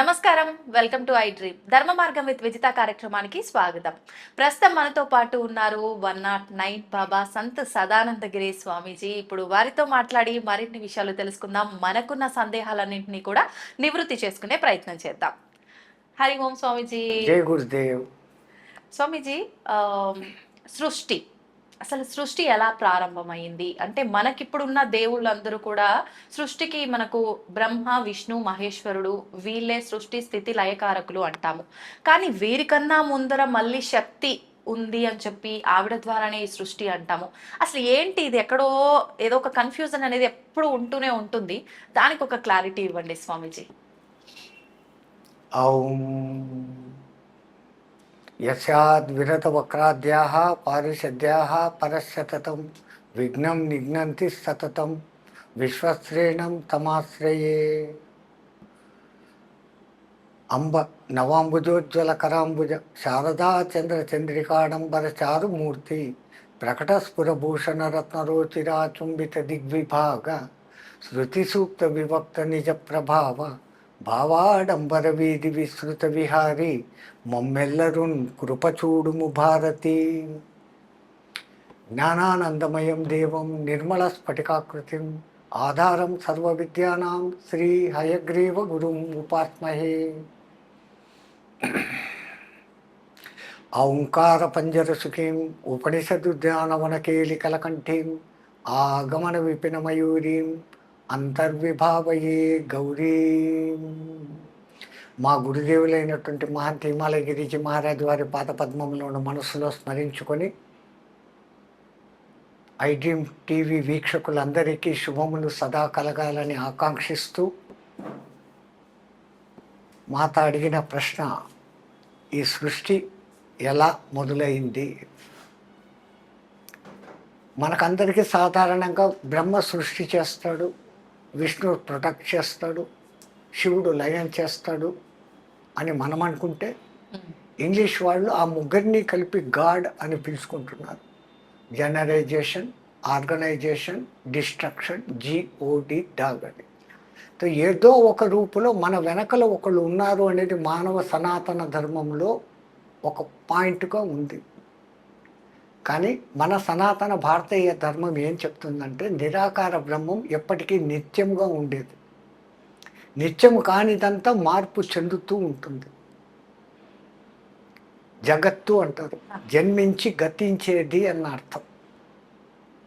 నమస్కారం. Welcome to I dream ధర్మ మార్గం విత్ విజిత కార్యక్రమానికి స్వాగతం. ప్రస్తుతం మనతో పాటు ఉన్నారు 109 బాబా సంత్ సదానందగిరి స్వామీజీ. ఇప్పుడు వారితో మాట్లాడి మరిన్ని విషయాలు తెలుసుకుందాం. మనకున్న సందేహాలన్నింటినీ కూడా నివృత్తి చేసుకునే ప్రయత్నం చేద్దాం. హరి ఓం స్వామీజీ. జై గురుదేవ్. స్వామీజీ, సృష్టి అసలు సృష్టి ఎలా ప్రారంభమైంది అంటే మనకిప్పుడున్న దేవుళ్ళందరూ కూడా సృష్టికి మనకు బ్రహ్మ విష్ణు మహేశ్వరుడు వీళ్ళే సృష్టి స్థితి లయకారకులు అంటాము. కానీ వీరికన్నా ముందర మళ్ళీ శక్తి ఉంది అని చెప్పి ఆవిడ ద్వారానే ఈ సృష్టి అంటాము. అసలు ఏంటి ఇది? ఎక్కడో ఏదో ఒక కన్ఫ్యూజన్ అనేది ఎప్పుడు ఉంటూనే ఉంటుంది. దానికి ఒక క్లారిటీ ఇవ్వండి స్వామీజీ. ఓం యస్యాద్విరతవక్రాద్యాః పారిషద్యాః పరస్యతతం విఘ్నం నిఘ్నంతి సతతం విశ్వశ్రేణం తమాశ్రయే. అంబ నవాంబుజోజ్వలకరాంబుజ శారదా చంద్రచంద్రికాడంబర చారుమూర్తి ప్రకటస్ఫురభూషణరత్నరోచిరాచుంబిత దిగ్విభాగ శృతిసూక్త విభక్త నిజ ప్రభావ భావాడంబర వీధి విస్తృత విహారి మమ్మెల్లరున్ కృపచూడుము భారతి. జ్ఞానానందమయం దేవం నిర్మల స్ఫటికాకృతిం ఆధారం సర్వ విద్యానాం శ్రీ హయగ్రీవ గురుం ఉపాస్మహే. ఓంకార పంజరసుఖీం ఉపనిషదుద్యానవనకేలికలకంఠీం ఆగమన విపిన మయూరీం అంతర్విభావయే గౌరీ. మా గురుదేవులైనటువంటి మహంత హిమాలయ గిరిజీ మహారాజ్ వారి పాదపద్మంలోని మనస్సులో స్మరించుకొని ఐ డ్రీమ్ టీవీ వీక్షకులందరికీ శుభములు సదా కలగాలని ఆకాంక్షిస్తూ మాత అడిగిన ప్రశ్న, ఈ సృష్టి ఎలా మొదలైంది? మనకందరికీ సాధారణంగా బ్రహ్మ సృష్టి చేస్తాడు, విష్ణువు ప్రొటెక్ట్ చేస్తాడు, శివుడు లయం చేస్తాడు అని మనం అనుకుంటే ఇంగ్లీష్ వాళ్ళు ఆ ముగ్గురిని కలిపి గాడ్ అని పిలుచుకుంటున్నారు. జనరైజేషన్, ఆర్గనైజేషన్, డిస్ట్రక్షన్, జిఓడి డాగ్ అని. సో ఏదో ఒక రూపులో మన వెనకల ఒకళ్ళు ఉన్నారు అనేది మానవ సనాతన ధర్మంలో ఒక పాయింట్గా ఉంది. కానీ మన సనాతన భారతీయ ధర్మం ఏం చెప్తుందంటే నిరాకార బ్రహ్మం ఎప్పటికీ నిత్యంగా ఉండేది. నిత్యము కానిదంతా మార్పు చెందుతూ ఉంటుంది. జగత్తు అంటారు, జన్మించి గతించేది అన్న అర్థం,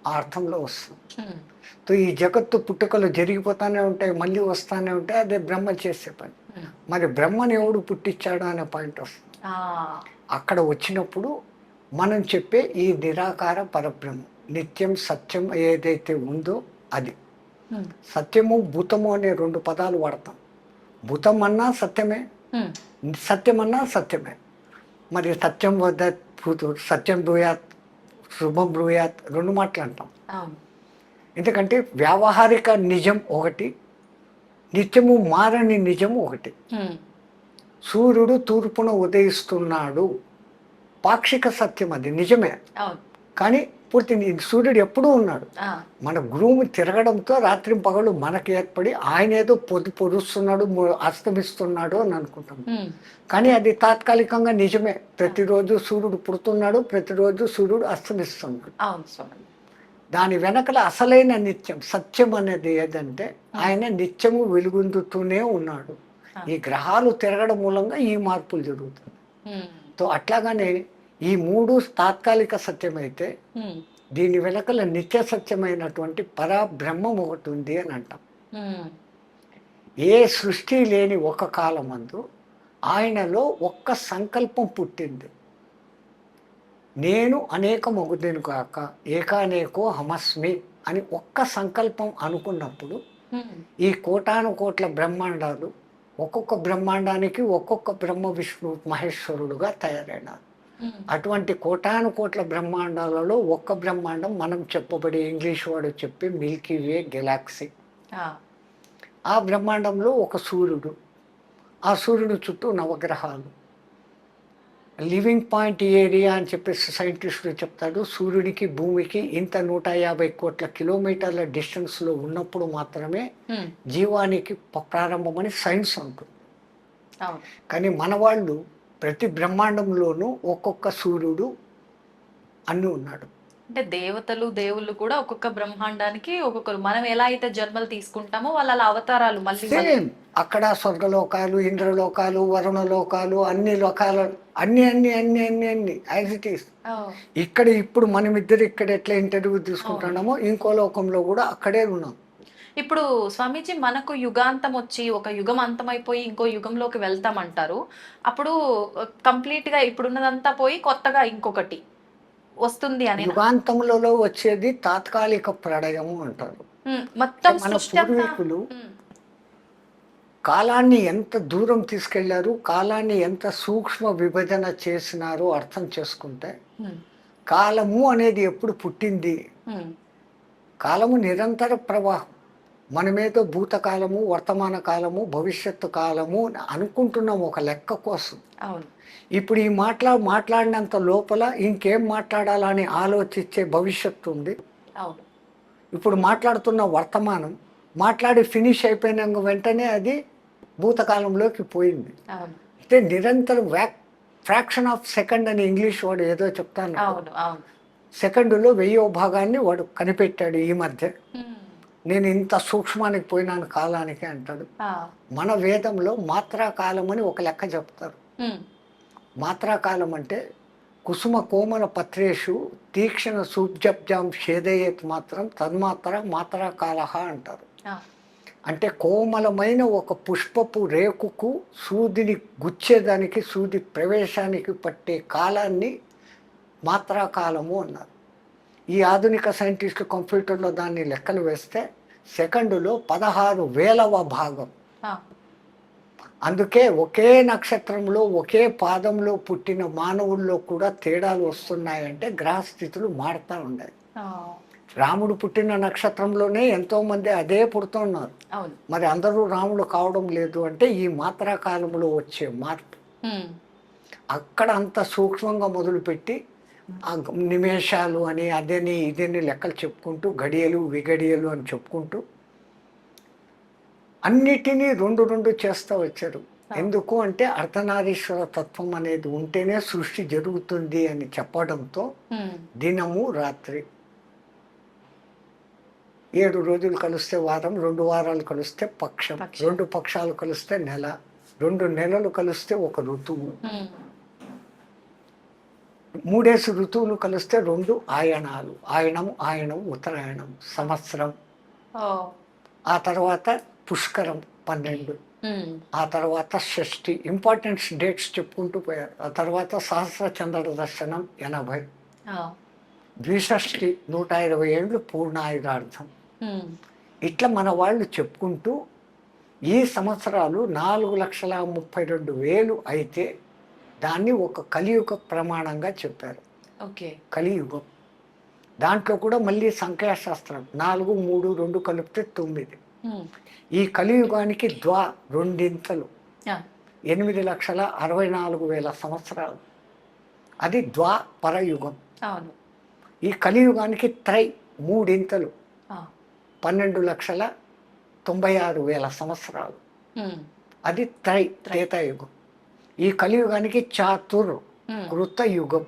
ఆ అర్థంలో వస్తుంది. సో ఈ జగత్తు పుట్టుకలు జరిగిపోతానే ఉంటాయి, మళ్ళీ వస్తానే ఉంటాయి. అదే బ్రహ్మ చేసే పని. మరి బ్రహ్మని ఎవడు పుట్టించాడు అనే పాయింట్ వస్తుంది. అక్కడ వచ్చినప్పుడు మనం చెప్పే ఈ నిరాకార పరబ్రహ్మ నిత్యం సత్యం ఏదైతే ఉందో అది. సత్యము భూతము అనే రెండు పదాలు వాడతాం. భూతం అన్నా సత్యమే, సత్యం అన్నా సత్యమే. మరి సత్యం వద్ద సత్యం బ్రూయాత్, శుభం బ్రూయాత్ రెండు మాటలు అంటాం. ఎందుకంటే వ్యావహారిక నిజం ఒకటి, నిత్యము మారని నిజం ఒకటి. సూర్యుడు తూర్పున ఉదయిస్తున్నాడు, పాక్షిక సత్యం, అది నిజమే. కానీ పూర్తి సూర్యుడు ఎప్పుడూ ఉన్నాడు. మన భూమి తిరగడంతో రాత్రి పగలు మనకి ఏర్పడి ఆయన ఏదో పొడుస్తున్నాడు, అస్తమిస్తున్నాడు అని అనుకుంటాం. కానీ అది తాత్కాలికంగా నిజమే. ప్రతిరోజు సూర్యుడు పుడుతున్నాడు, ప్రతిరోజు సూర్యుడు అస్తమిస్తున్నాడు. దాని వెనకల అసలైన నిత్యం సత్యం అనేది ఏదంటే ఆయన నిత్యము వెలుగొందుతూనే ఉన్నాడు. ఈ గ్రహాలు తిరగడం మూలంగా ఈ మార్పులు జరుగుతాయి. సో అట్లాగానే ఈ మూడు తాత్కాలిక సత్యమైతే దీని వెనకల నిత్య సత్యమైనటువంటి పరబ్రహ్మం ఒకటి ఉంది అని అంటాం. ఏ సృష్టి లేని ఒక కాలమందు ఆయనలో ఒక్క సంకల్పం పుట్టింది. నేను అనేకమగుదును కాక ఏకానేకో హమస్మి అని ఒక్క సంకల్పం అనుకున్నప్పుడు ఈ కోటాను కోట్ల బ్రహ్మాండాలు ఒక్కొక్క బ్రహ్మాండానికి ఒక్కొక్క బ్రహ్మ విష్ణు మహేశ్వరుడుగా తయారైనారు. అటువంటి కోటాను కోట్ల బ్రహ్మాండాలలో ఒక్క బ్రహ్మాండం మనం చెప్పబడే ఇంగ్లీష్ వాడు చెప్పే మిల్కీ వే గెలాక్సీ. ఆ బ్రహ్మాండంలో ఒక సూర్యుడు, ఆ సూర్యుడు చుట్టూ నవగ్రహాలు, లివింగ్ పాయింట్ ఏరియా అని చెప్పేసి సైంటిస్టులు చెప్తాడు. సూర్యుడికి భూమికి ఇంత 150 కోట్ల కిలోమీటర్ల డిస్టెన్స్లో ఉన్నప్పుడు మాత్రమే జీవానికి ప్రారంభమని సైన్స్ ఉంటుంది. అవును. కానీ మన వాళ్ళు ప్రతి బ్రహ్మాండంలోనూ ఒక్కొక్క సూర్యుడు అన్నీ ఉన్నాడు. అంటే దేవతలు, దేవుళ్ళు కూడా ఒక్కొక్క బ్రహ్మాండానికి ఒక్కొక్కరు మనం ఎలా అయితే జన్మలు తీసుకుంటామో వాళ్ళు అలా అవతారాలు మళ్ళీ మళ్ళీ. సేమ్ అక్కడ స్వర్గలోకాలు, ఇంద్రలోకాలు, వరుణలోకాలు, అన్ని లోకాలు, అన్ని అన్ని అన్ని అన్ని అన్ని యాజ్ ఇట్ ఈస్. ఓహ్! ఇక్కడ ఇప్పుడు మనమిద్దరు ఇక్కడ ఎట్లా ఇంటర్వ్యూ అవును. తీసుకుంటున్నామో ఇంకో లోకంలో కూడా అక్కడే ఉన్నాం. ఇప్పుడు స్వామీజీ మనకు యుగాంతం వచ్చి ఒక యుగం అంతమైపోయి ఇంకో యుగంలోకి వెళ్తామంటారు. అప్పుడు కంప్లీట్‌గా ఇప్పుడున్నదంతా పోయి కొత్తగా ఇంకొకటి వస్తుంది అనేనా? యుగాంతములలో వచ్చేది తాత్కాలిక ప్రళయము అంటారు. మొత్తం మన సృష్టి అంతా. పూర్వీకులు హ్మ్. కాలాన్ని ఎంత దూరం తీసుకెళ్లారు, కాలాన్ని ఎంత సూక్ష్మ విభజన చేసినారో అర్థం చేసుకుంటే, హ్మ్. కాలము అనేది ఎప్పుడు పుట్టింది? హ్మ్. కాలము నిరంతర ప్రవాహం. మనమేదో భూతకాలము, వర్తమాన కాలము, భవిష్యత్తు కాలము అని అనుకుంటున్నాం ఒక లెక్క కోసం. అవును. ఇప్పుడు ఈ మాట్లాడినంత లోపల ఇంకేం మాట్లాడాలని ఆలోచించే భవిష్యత్తు ఉంది. అవును. ఇప్పుడు మాట్లాడుతున్న వర్తమానం మాట్లాడి ఫినిష్ అయిపోయిన వెంటనే అది భూతకాలంలోకి పోయింది. అవును. అంటే నిరంతరం ఫ్రాక్షన్ ఆఫ్ సెకండ్ అని ఇంగ్లీష్ వాడు ఏదో చెప్తాను. అవును. అవును. సెకండులో 1000వ భాగాన్ని వాడు కనిపెట్టాడు ఈ మధ్య. హ్మ్. నేను ఇంత సూక్ష్మానికి పోయినాను కాలానికి అంటాడు. ఆ! మన వేదంలో మాత్రాకాలం అని ఒక లెక్క చెప్తారు. హ్మ్. మాత్రాకాలం అంటే కుసుమ కోమల పత్రేషు తీక్షణ సూబ్జబ్జాం షేదయేత్ మాత్రం తన్మాత్ర మాత్రాకాల అంటారు. ఆ! అంటే కోమలమైన ఒక పుష్పపు రేకుకు సూదిని గుచ్చేదానికి, సూది ప్రవేశానికి పట్టే కాలాన్ని మాత్రాకాలము అన్నారు. ఈ ఆధునిక సైంటిస్టు కంప్యూటర్లో దాన్ని లెక్కలు వేస్తే సెకండులో 16,000వ భాగం. ఆ! అందుకే ఒకే నక్షత్రంలో ఒకే పాదంలో పుట్టిన మానవుల్లో కూడా తేడాలు వస్తున్నాయంటే గ్రహస్థితులు మారుతూ ఉన్నాయి. ఆ! రాముడు పుట్టిన నక్షత్రంలోనే ఎంతోమంది అదే పుడుతున్నారు. అవును. మరి అందరూ రాముడు కావడం లేదు అంటే ఈ మాత్రాకాలంలో వచ్చే మార్పు. హ్మ్. అక్కడ అంత సూక్ష్మంగా మొదలుపెట్టి ఆ నిమేషాలు అని అదని ఇదని లెక్కలు చెప్పుకుంటూ గడియలు విగడియలు అని చెప్పుకుంటూ అన్నిటినీ రెండు రెండు చేస్తూ వచ్చారు. ఎందుకు అంటే అర్ధనారీశ్వర తత్వం అనేది ఉంటేనే సృష్టి జరుగుతుంది అని చెప్పడంతో హ్మ్. దినము రాత్రి 7 రోజులు కలిస్తే వారం, 2 వారాలు కలిస్తే పక్షం, 2 పక్షాలు కలిస్తే నెల, 2 నెలలు కలిస్తే ఒక ఋతువు, హ్మ్. 3 ఋతువులు కలిస్తే 2 ఆయనాలు, ఆయనం ఉత్తరాయణం సంవత్సరం. ఓహ్! ఆ తర్వాత పుష్కరం 12, హ్మ్. ఆ తర్వాత షష్ఠి, ఇంపార్టెంట్ డేట్స్ చెప్పుకుంటూ పోయారు. ఆ తర్వాత సహస్ర చంద్ర దర్శనం 80, ఆ! ద్విషష్ఠి 120 ఏళ్ళు పూర్ణాయుధార్థం. హ్మ్. ఇట్లా మన వాళ్ళు చెప్పుకుంటూ ఈ సంవత్సరాలు 4,32,000 అయితే దాన్ని ఒక కలియుగ ప్రమాణంగా చెప్పారు. ఓకే. కలియుగం దాంట్లో కూడా మళ్ళీ సంఖ్యాశాస్త్రం 4, 3, 2 కలిపితే 9. హ్మ్. ఈ కలియుగానికి రెండింతలు ఆ! 8,64,000 సంవత్సరాలు. అది పరయుగం. అవును. ఈ కలియుగానికి మూడింతలు ఆ! 12,96,000 సంవత్సరాలు. హ్మ్. అది త్రేతాయుగం. ఈ కలియుగానికి హ్మ్. కృత యుగం.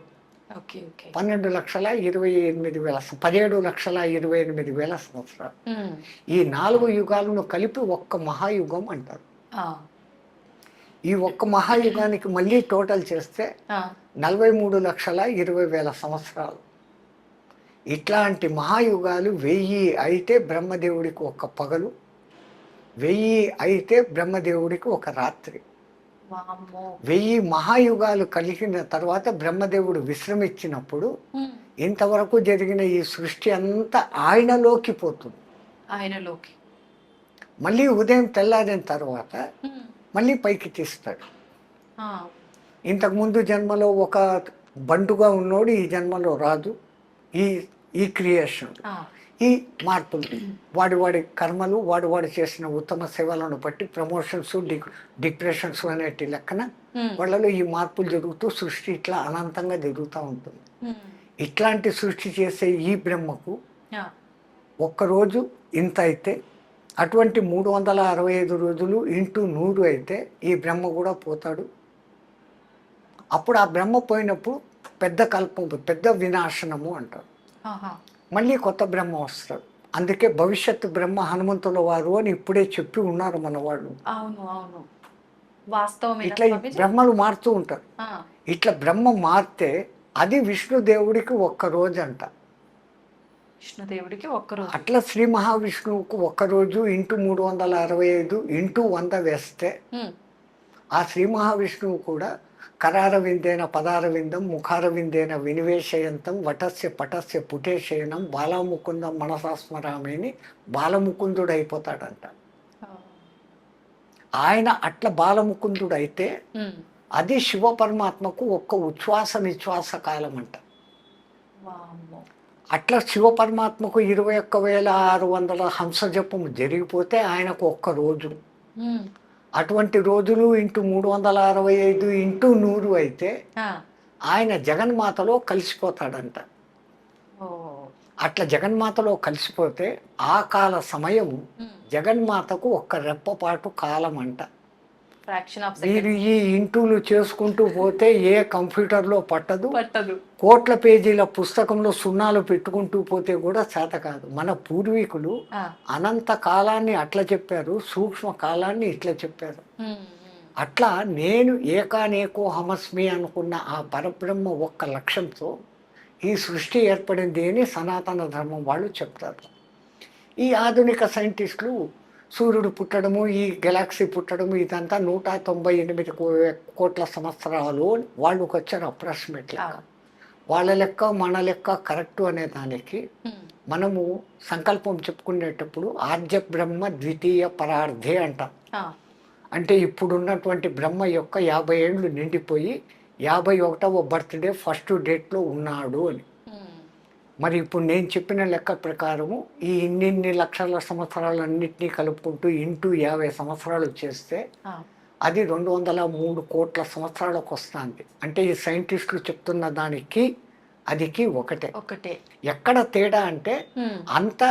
ఓకే. ఓకే. 17,28,000 సంవత్సరాలు. హ్మ్. ఈ 4 యుగాలను కలిపి ఒక్క మహాయుగం అంటారు. ఆ! ఈ ఒక్క మహాయుగానికి మళ్ళీ టోటల్ చేస్తే ఆ! 43,20,000 సంవత్సరాలు. ఇట్లాంటి మహాయుగాలు 1000 అయితే బ్రహ్మదేవుడికి ఒక పగలు, 1000 అయితే బ్రహ్మదేవుడికి ఒక రాత్రి. వామ్మో! 1000 మహాయుగాలు కలిగిన తర్వాత బ్రహ్మదేవుడు విశ్రమించినప్పుడు హ్మ్. ఇంతవరకు జరిగిన ఈ సృష్టి అంతా ఆయనలోకి పోతుంది. ఆయనలోకి. మళ్ళీ ఉదయం తెల్లారిన తర్వాత హ్మ్. మళ్ళీ పైకి తీస్తాడు. ఆ! ఇంతకుముందు జన్మలో ఒక బంటుగా ఉన్నోడు ఈ జన్మలో రాదు. ఈ ఈ క్రియేషన్, ఆ! ఈ మార్పులు, వాడి కర్మలు, వాడు చేసిన ఉత్తమ సేవలను బట్టి ప్రమోషన్స్, డిప్రెషన్స్ అనేటి లెక్కన హ్మ్. వాళ్ళలో ఈ మార్పులు జరుగుతూ సృష్టి ఇట్లా అనంతంగా జరుగుతూ ఉంటుంది. హ్మ్. ఇట్లాంటి సృష్టి చేసే ఈ బ్రహ్మకు ఆ! ఒక్కరోజు ఇంత అయితే అటువంటి 365 రోజులు ఇంటూ 100 అయితే ఈ బ్రహ్మ కూడా పోతాడు. అప్పుడు ఆ బ్రహ్మ పోయినప్పుడు పెద్ద కల్పం, పెద్ద వినాశనము అంటారు. ఆహా. మళ్ళీ కొత్త బ్రహ్మ వస్తాడు. అందుకే భవిష్యత్తు బ్రహ్మ హనుమంతుల వారు అని ఇప్పుడే చెప్పి ఉన్నారు మన వాళ్ళు. అవును, అవును, వాస్తవమేనా ఇట్లా ఈ స్వామీజీ? బ్రహ్మలు మారుతూ ఉంటారు. ఆ, ఇట్లా బ్రహ్మ మారితే అది విష్ణుదేవుడికి ఒక్క రోజు అంట. విష్ణుదేవుడికి ఒక్కరోజు. అట్లా శ్రీ మహావిష్ణువుకు ఒక్కరోజు ఇంటూ 365 ఇంటూ 100 వేస్తే ఉమ్, ఆ శ్రీ మహావిష్ణువు కూడా కరారవిందేన పదారవిందం ముఖారవిందేన వినివేశయంతం వటస్య పటస్య పుటేశయనం బాలముకుందం మనసాస్మరామేని బాలముకుందుడు అయిపోతాడంట. ఆ, ఆయన అట్లా బాలముకుందుడు అయితే ఉమ్, అది శివ పరమాత్మకు ఒక్క ఉచ్ఛ్వాస నిశ్వాస కాలం అంట. వామ్మో. అట్లా శివ పరమాత్మకు 21,600 హంసజపము జరిగిపోతే ఆయనకు ఒక్క రోజు. ఉమ్, అటువంటి రోజులు ఇంటూ 365 ఇంటూ 100 అయితే ఆ, ఆయన జగన్మాతలో కలిసిపోతాడంట. ఓ, అట్లా జగన్మాతలో కలిసిపోతే ఆ కాల సమయం ఉమ్, జగన్మాతకు ఒక్క రెప్పపాటు కాలం అంట. ఫ్రాక్షన్ ఆఫ్ మీరు సెకండ్ ఈ ఇంటూలు చేసుకుంటూ పోతే ఏ కంప్యూటర్లో పట్టదు. పట్టదు. కోట్ల పేజీల పుస్తకంలో సున్నాలు పెట్టుకుంటూ పోతే కూడా చేత కాదు. మన పూర్వీకులు ఆ, అనంత కాలాన్ని అట్లా చెప్పారు, సూక్ష్మ కాలాన్ని ఇట్లా చెప్పారు. ఉమ్, ఉమ్, అట్లా నేను ఏకానేకో హమస్మి అనుకున్న ఆ పరబ్రహ్మ ఒక్క లక్ష్యంతో ఈ సృష్టి ఏర్పడింది అని సనాతన ధర్మం వాళ్ళు చెప్తారు. ఈ ఆధునిక సైంటిస్టులు సూర్యుడు పుట్టడము, ఈ గెలాక్సీ పుట్టడము ఇదంతా 198 కోట్ల సంవత్సరాలు వాళ్ళకి వచ్చారు అప్రాక్సిమేట్లీ. ఆ, వాళ్ళ లెక్క మన లెక్క కరెక్టు అనే దానికి ఉమ్, మనము సంకల్పం చెప్పుకునేటప్పుడు ఆద్య బ్రహ్మ ద్వితీయ పరార్థే అంటాం. ఆ, అంటే ఇప్పుడున్నటువంటి బ్రహ్మ యొక్క 50 ఏళ్ళు నిండిపోయి 51వ బర్త్డే ఫస్ట్ డేట్లో ఉన్నాడు అని. ఉమ్, మరి ఇప్పుడు నేను చెప్పిన లెక్క ప్రకారము ఈ ఇన్ని లక్షల సంవత్సరాలన్నింటినీ కలుపుకుంటూ ఇంటూ 50 సంవత్సరాలు చేస్తే ఆ, అది 203 కోట్ల సంవత్సరాలకు వస్తుంది. అంటే ఈ సైంటిస్టులు చెప్తున్న దానికి అదికి ఒకటే. ఒకటే. ఎక్కడ తేడా అంటే ఉమ్, అంతా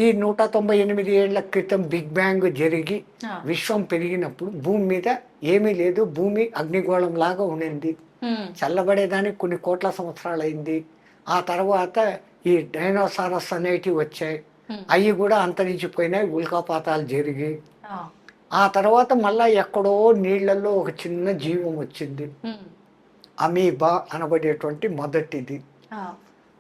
ఈ 198 ఏళ్ల క్రితం బిగ్ బ్యాంగ్ జరిగి ఆ, విశ్వం పెరిగినప్పుడు భూమి మీద ఏమీ లేదు, భూమి అగ్నిగోళం లాగా ఉండింది. ఉమ్, చల్లబడేదానికి కొన్ని కోట్ల సంవత్సరాలు అయింది. ఆ తర్వాత ఈ డైనోసారస్ అనేటివి వచ్చాయి, ఉమ్, అవి కూడా అంతరించిపోయినాయి, ఉల్కాపాతాలు జరిగి. ఆ, ఆ తర్వాత మళ్ళా ఎక్కడో నీళ్లలో ఒక చిన్న జీవం వచ్చింది, ఉమ్, అమీబా అనబడేటువంటి మొదటిది. ఆ,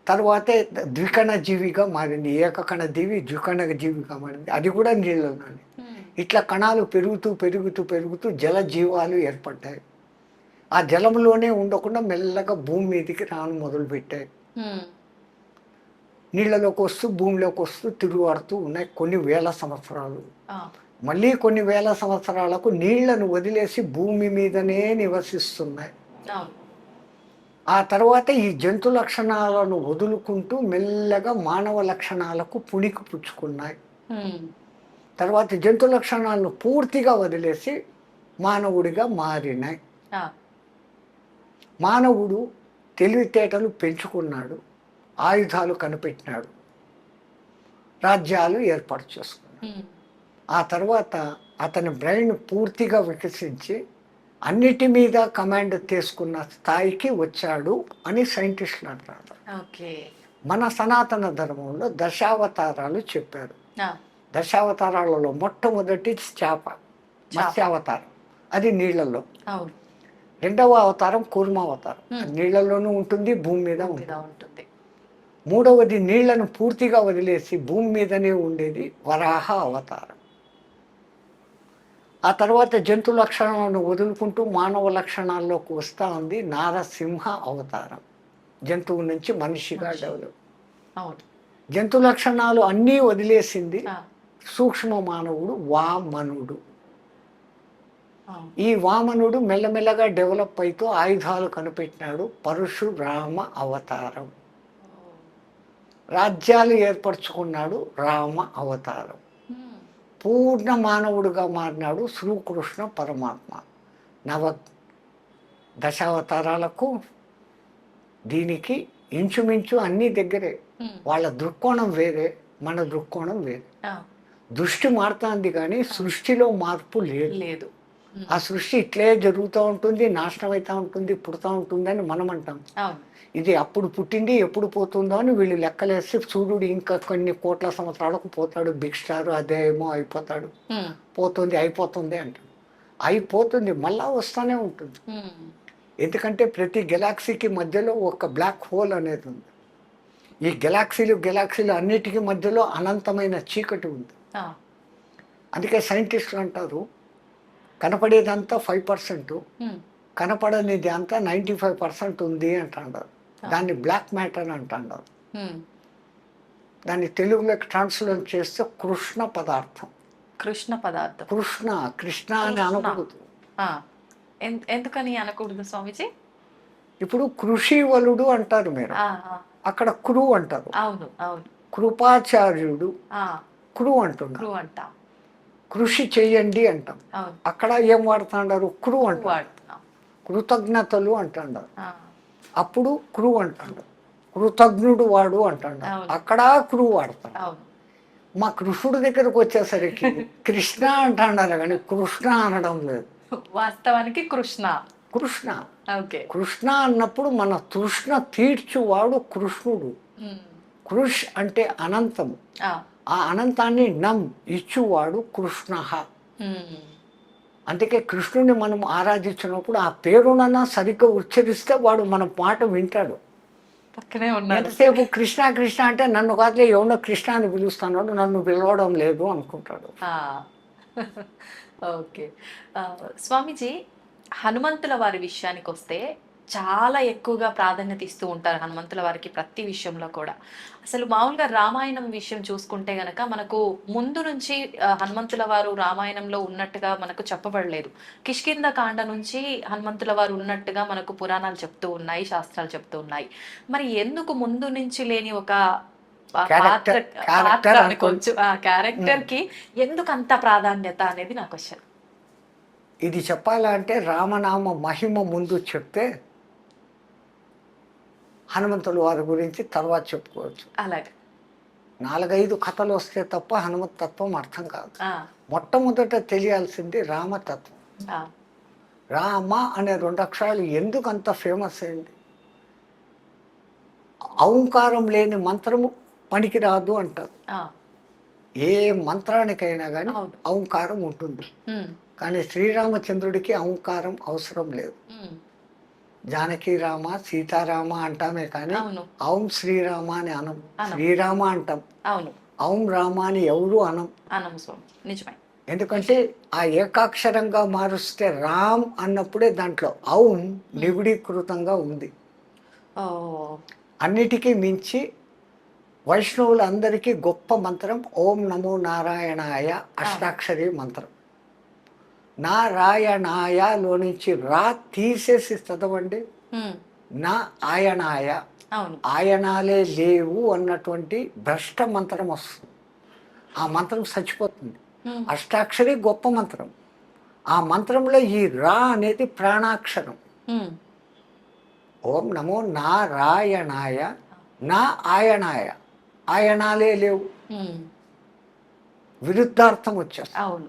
తర్వాతే ద్వికణ జీవిగా మారింది, ఏకకణ జీవి ద్వికణ జీవిగా మారింది, అది కూడా నీళ్ళలోనే. ఉమ్, ఇట్లా కణాలు పెరుగుతూ పెరుగుతూ పెరుగుతూ జల జీవాలు ఏర్పడ్డాయి. ఆ జలంలోనే ఉండకుండా మెల్లగా భూమి మీదకి రాను మొదలుపెట్టాయి. ఉమ్, నీళ్ళలోకి వస్తూ భూమిలోకి వస్తూ తిరుగులాడుతూ ఉన్నాయి కొన్ని వేల సంవత్సరాలు. ఆ, మళ్ళీ కొన్ని వేల సంవత్సరాలకు నీళ్లను వదిలేసి భూమి మీదనే నివసిస్తున్నాయి. అవును. ఆ తర్వాత ఈ జంతు లక్షణాలను వదులుకుంటూ మెల్లగా మానవ లక్షణాలకు పుణికి పుచ్చుకున్నాయి. ఉమ్, తర్వాత జంతు లక్షణాలను పూర్తిగా వదిలేసి మానవుడిగా మారినాయి. ఆ, మానవుడు తెలివితేటలు పెంచుకున్నాడు, ఆయుధాలు కనిపెట్టినాడు, రాజ్యాలు ఏర్పాటు చేసుకున్నాడు. ఉమ్, ఆ తర్వాత అతని బ్రెయిన్ పూర్తిగా వికసించి అన్నిటి మీద కమాండ్ తీసుకున్న స్థాయికి వచ్చాడు అని సైంటిస్టులు అంటారు. ఓకే. మన సనాతన ధర్మంలో దశావతారాలు చెప్పారు. ఆ, దశావతారాలలో మొట్టమొదటి చేప, మత్స్యావతారం, అది నీళ్ళల్లో. అవును. రెండవ అవతారం కూర్మావతారం, అది నీళ్ళలోనూ ఉంటుంది, భూమి మీద మీద ఉంటుంది. ఉంటుంది. మూడవది నీళ్లను పూర్తిగా వదిలేసి భూమి మీదనే ఉండేది వరాహ అవతారం. ఆ తర్వాత జంతు లక్షణాలను వదులుకుంటూ మానవ లక్షణాల్లోకి వస్తూ ఉంది నారసింహ అవతారం, జంతువు నుంచి మనిషిగా డెవలప్. అవును. జంతు లక్షణాలు అన్నీ వదిలేసింది ఆ, సూక్ష్మ మానవుడు వామనుడు. అవును. ఈ వామనుడు మెల్లమెల్లగా డెవలప్ అవుతూ ఆయుధాలు కనిపెట్టినాడు, పరశురామ అవతారం. రాజ్యాలు ఏర్పరచుకున్నాడు, రామ అవతారం. ఉమ్, పూర్ణ మానవుడిగా మారినాడు శ్రీకృష్ణ పరమాత్మ. నవ దశావతారాలకు దీనికి ఇంచుమించు అన్నీ దగ్గరే. ఉమ్, వాళ్ళ దృక్కోణం వేరే, మన దృక్కోణం వేరే. ఆ, దృష్టి మారుతుంది కానీ సృష్టిలో మార్పు లేదు. లేదు. ఆ సృష్టి ఇట్లే జరుగుతూ ఉంటుంది, నాశనం అవుతూ ఉంటుంది, పుడుతూ ఉంటుందని మనం అంటాం. అవును. ఇది అప్పుడు పుట్టింది ఎప్పుడు పోతుందో అని వీళ్ళు లెక్కలేసి సూర్యుడు ఇంకా కొన్ని కోట్ల సంవత్సరాలకు పోతాడు, బిగ్ స్టార్ అదేమో అయిపోతాడు, పోతుంది అయిపోతుంది అంటాడు. అయిపోతుంది మళ్ళా వస్తూనే ఉంటుంది. ఎందుకంటే ప్రతి గెలాక్సీకి మధ్యలో ఒక బ్లాక్ హోల్ అనేది ఉంది. ఈ గెలాక్సీలు అన్నిటికీ మధ్యలో అనంతమైన చీకటి ఉంది. అందుకే సైంటిస్టులు అంటారు కనపడేదంతా 5%, కనపడనిది అంతా 95% ఉంది అంటున్నారు. దాన్ని బ్లాక్ మ్యాటర్ అంటున్నారు. దాన్ని తెలుగులోకి ట్రాన్స్లేట్ చేస్తే కృష్ణ పదార్థం. కృష్ణ అని అనకూడదు. ఎందుకని అనకూడదు స్వామిజీ? ఇప్పుడు కృషివలుడు అంటారు మీరు, అక్కడ క్రూ అంటారు. అవును అవును. కృపాచార్యుడు క్రూ అంటున్నారు. కృషి చెయ్యండి అంటాం. అక్కడ ఏం వాడుతున్నారు? క్రూ అంటారు. కృతజ్ఞతలు అంటున్నారు. అప్పుడు క్రూ అంటాడు. కృతజ్ఞుడు వాడు అంటాడు. అక్కడ క్రూ వాడతాడు. మా కృష్ణుడి దగ్గరకు వచ్చేసరికి కృష్ణ అంటున్నారు కానీ కృష్ణ అనడం లేదు. వాస్తవానికి కృష్ణ కృష్ణ అన్నప్పుడు మన తృష్ణ తీర్చువాడు కృష్ణుడు. కృష్ అంటే అనంతము. ఆ అనంతాన్ని ఇచ్చువాడు కృష్ణ. అందుకే కృష్ణుని మనం ఆరాధించినప్పుడు ఆ పేరునన్నా సరిగ్గా ఉచ్చరిస్తే వాడు మన మాట వింటాడు. పక్కనే ఉన్నాడు. ఎంతసేపు కృష్ణ కృష్ణ అంటే నన్ను కాదులే ఎవడో కృష్ణ అని పిలుస్తున్నాడు, నన్ను పిలవడం లేదు అనుకుంటాడు. ఓకే స్వామీజీ, హనుమంతుల వారి విషయానికి వస్తే చాలా ఎక్కువగా ప్రాధాన్యత ఇస్తూ ఉంటారు హనుమంతుల వారికి ప్రతి విషయంలో కూడా. అసలు మామూలుగా రామాయణం విషయం చూసుకుంటే గనక మనకు ముందు నుంచి హనుమంతుల వారు రామాయణంలో ఉన్నట్టుగా మనకు చెప్పబడలేదు. కిష్కింద కాండ నుంచి హనుమంతుల వారు ఉన్నట్టుగా మనకు పురాణాలు చెప్తూ ఉన్నాయి, శాస్త్రాలు చెప్తూ ఉన్నాయి. మరి ఎందుకు ముందు నుంచి లేని ఒక పాత్ర అనుకోవచ్చు, ఆ క్యారెక్టర్ కి ఎందుకు అంత ప్రాధాన్యత అనేది నా క్వశ్చన్. ఇది చెప్పాలంటే రామనామ మహిమ ముందు చెప్తే హనుమంతుల వారి గురించి తర్వాత చెప్పుకోవచ్చు. అలాగే 4-5 కథలు వస్తే తప్ప హనుమత్ తత్వం అర్థం కాదు. మొట్టమొదట తెలియాల్సింది రామతత్వం. రామ అనే 2 అక్షరాలు ఎందుకు అంత ఫేమస్ అయింది? ఔంకారం లేని మంత్రము పనికిరాదు అంటారు. ఏ మంత్రానికైనా కానీ ఔంకారం ఉంటుంది. కానీ శ్రీరామచంద్రుడికి ఔంకారం అవసరం లేదు. జానకి రామ సీతారామ అంటామే కానీ ఔం శ్రీరామ అని అనం. శ్రీరామ అంటాం, ఔం రామ అని ఎవరు అనం. ఎందుకంటే ఆ ఏకాక్షరంగా మారుస్తే రామ్ అన్నప్పుడే దాంట్లో ఔం నివిడీకృతంగా ఉంది. అన్నిటికీ మించి వైష్ణవులందరికీ గొప్ప మంత్రం ఓం నమో నారాయణాయ, అష్టాక్షరి మంత్రం. నారాయణాయలో నుంచి రా తీసేసి చదవండి, నా ఆయనాయ, ఆయనాలే లేవు అన్నటువంటి భ్రష్ట మంత్రం వస్తుంది. ఆ మంత్రం చచ్చిపోతుంది. అష్టాక్షరి గొప్ప మంత్రం. ఆ మంత్రంలో ఈ రా అనేది ప్రాణాక్షరం. ఓం నమో నారాయణాయ, నా ఆయనాయ, ఆయనాలే లేవు, విరుద్ధార్థం వచ్చేస్తుంది.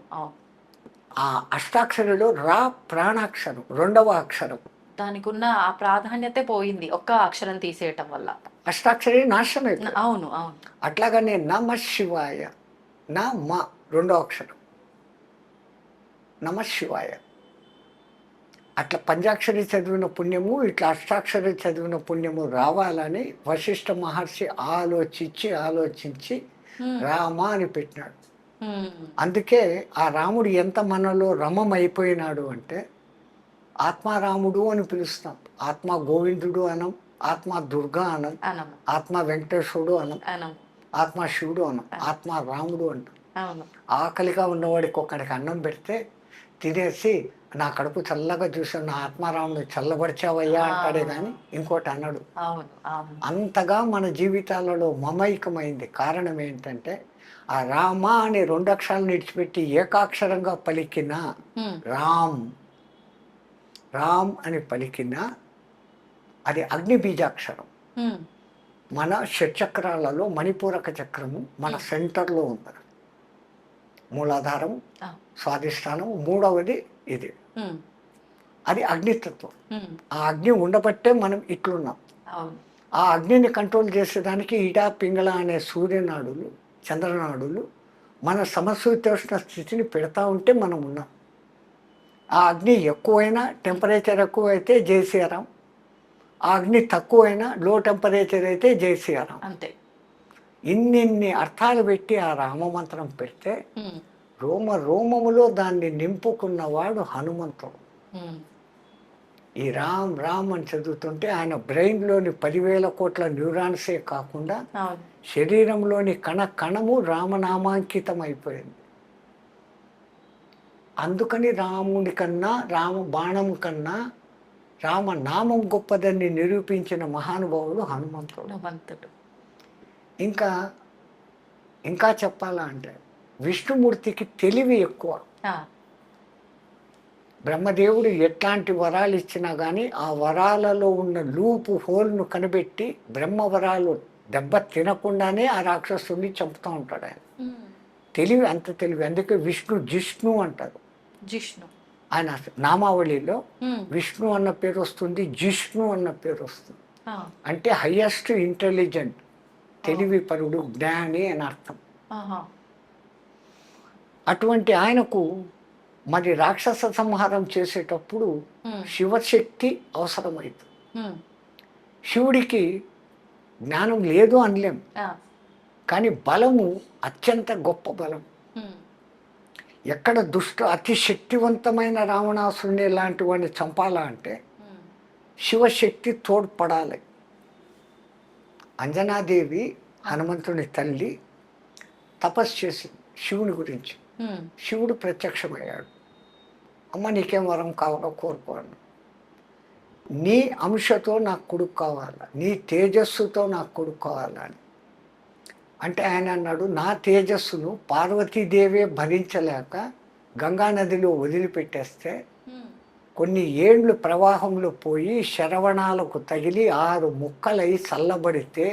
ఆ అష్టాక్షరిలో రా ప్రాణాక్షరం, 2వ అక్షరం. దానికి ఉన్న ఆ ప్రాధాన్యత పోయింది ఒక్క అక్షరం తీసేయటం వల్ల. అష్టాక్షరి నాశనం. అవును అవును. అట్లాగనే నమ శివాయ, నా మా 2వ అక్షరం నమ శివాయ. అట్లా పంచాక్షరి చదివిన పుణ్యము, ఇట్లా అష్టాక్షరి చదివిన పుణ్యము రావాలని వశిష్ఠ మహర్షి ఆలోచించి రామ అని పెట్టినాడు. అందుకే ఆ రాముడు ఎంత మనలో రమమైపోయినాడు అంటే ఆత్మారాముడు అని పిలుస్తాం. ఆత్మ గోవిందుడు అనం, ఆత్మ దుర్గా అనం, ఆత్మ వెంకటేశ్వరుడు అనం, ఆత్మ శివుడు అనం, ఆత్మ రాముడు అంటాం. ఆకలిగా ఉన్నవాడికి ఒక్కడికి అన్నం పెడితే తినేసి నా కడుపు చల్లగా చూసావు, నా ఆత్మారాముడు చల్లబరిచావయ్యా అంటాడే కానీ ఇంకోటి అన్నాడు. అంతగా మన జీవితాలలో మమైకమైంది. కారణం ఏంటంటే ఆ రామ అనే 2 అక్షరాలను విడిచిపెట్టి ఏకాక్షరంగా పలికిన రామ్ అని పలికిన అది అగ్ని బీజాక్షరం. మన షట్చక్రాలలో మణిపూరక చక్రము మన సెంటర్లో ఉంది. మూలాధారం, ఆ. స్వాధిష్టానం, మూడవది ఇది. ఉమ్. అది అగ్నితత్వం. ఉమ్. ఆ అగ్ని ఉండబట్టే మనం ఇట్లున్నాం. అవును. ఆ అగ్నిని కంట్రోల్ చేసేదానికి ఇడా పింగళ అనే సూర్యనాడులు, చంద్రనాడులు మన సమశీతోష్ణ స్థితిని పెడతా ఉంటే మనం ఉన్నాం. ఆ అగ్ని ఎక్కువైనా, టెంపరేచర్ ఎక్కువైతే జై శ్రీరామ్. ఆ అగ్ని తక్కువైనా, లో టెంపరేచర్ అయితే జై శ్రీరామ్. అంతే. ఇన్నిన్ని అర్థాలు పెట్టి ఆ రామమంత్రం పెడితే ఉమ్. రోమ రోమములో దాన్ని నింపుకున్నవాడు హనుమంతుడు. ఉమ్. ఈ రామ్ రామ్ అని చదువుతుంటే ఆయన బ్రెయిన్లోని 10,000 కోట్ల న్యూరాన్సే కాకుండా అవును. శరీరంలోని కణ కణము రామనామాంకితం అయిపోయింది. అందుకని రాముడి కన్నా, రామ బాణం కన్నా రామనామం గొప్పదని నిరూపించిన మహానుభావుడు హనుమంతుడు. హనుమంతుడు. ఇంకా ఇంకా చెప్పాలా అంటే విష్ణుమూర్తికి తెలివి ఎక్కువ. ఆ. బ్రహ్మదేవుడు ఎట్లాంటి వరాలు ఇచ్చినా కానీ ఆ వరాలలో ఉన్న లూపు హోల్ను కనిపెట్టి బ్రహ్మవరాలు దెబ్బ తినకుండానే ఆ రాక్షసుని చంపుతూ ఉంటాడు ఆయన. ఉమ్. తెలివి అంత తెలివి. అందుకే జిష్ణు అంటారు. జిష్ణు. ఆయన నామావళిలో ఉమ్. విష్ణు అన్న పేరు వస్తుంది, జిష్ణు అన్న పేరు వస్తుంది. ఆ. అంటే హయ్యెస్ట్ ఇంటెలిజెంట్, తెలివి పరుడు, జ్ఞాని అని అర్థం. ఆహా. అటువంటి ఆయనకు మరి రాక్షస సంహారం చేసేటప్పుడు ఉమ్. శివశక్తి అవసరమైంది. ఉమ్. శివుడికి జ్ఞానం లేదు అనలేం, ఆ. కానీ బలము అత్యంత గొప్ప బలం. ఉమ్. ఎక్కడ అతి శక్తివంతమైన రావణాసురుని లాంటి వాడిని చంపాలా అంటే ఉమ్. శివశక్తి తోడ్పడాలి. అంజనాదేవి హనుమంతుని తల్లి తపస్సు చేసింది శివుని గురించి. ఉమ్. శివుడు ప్రత్యక్షమయ్యాడు. అమ్మ నీకేం వరం కావాలో కోరుకోను. నీ అంశతో నాకు కొడుకు కావాలా, నీ తేజస్సుతో నాకు కొడుకు కావాలని. అంటే ఆయన అన్నాడు, నా తేజస్సును పార్వతీదేవే భరించలేక గంగానదిలో వదిలిపెట్టేస్తే ఉమ్. కొన్ని ఏండ్లు ప్రవాహంలో పోయి శరవణాలకు తగిలి 6 ముక్కలై చల్లబడితే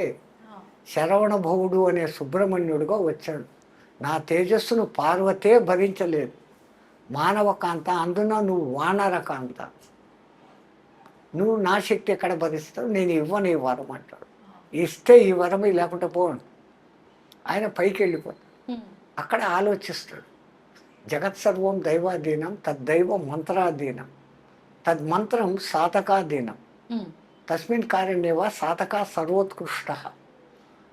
ఆ. శరవణభవుడు అనే సుబ్రహ్మణ్యుడుగా వచ్చాడు. నా తేజస్సును పార్వతే భరించలేదు, మానవ కాంత, అందున నువ్వు వానర కాంత, నువ్వు నా శక్తి ఎక్కడ భరిస్తావు, నేను ఇవ్వను ఈ వరం అంటాడు. ఇస్తే ఈ వరం, లేకుంటే పోను. ఆయన పైకి వెళ్ళిపోతాడు. ఉమ్. అక్కడ ఆలోచిస్తాడు. జగత్సర్వం దైవాధీనం, తద్దైవం మంత్రాధీనం, తద్మంత్రం సాధకాధీనం, ఉమ్. తస్మిన్ కారణేవా సాధక సర్వోత్కృష్ట.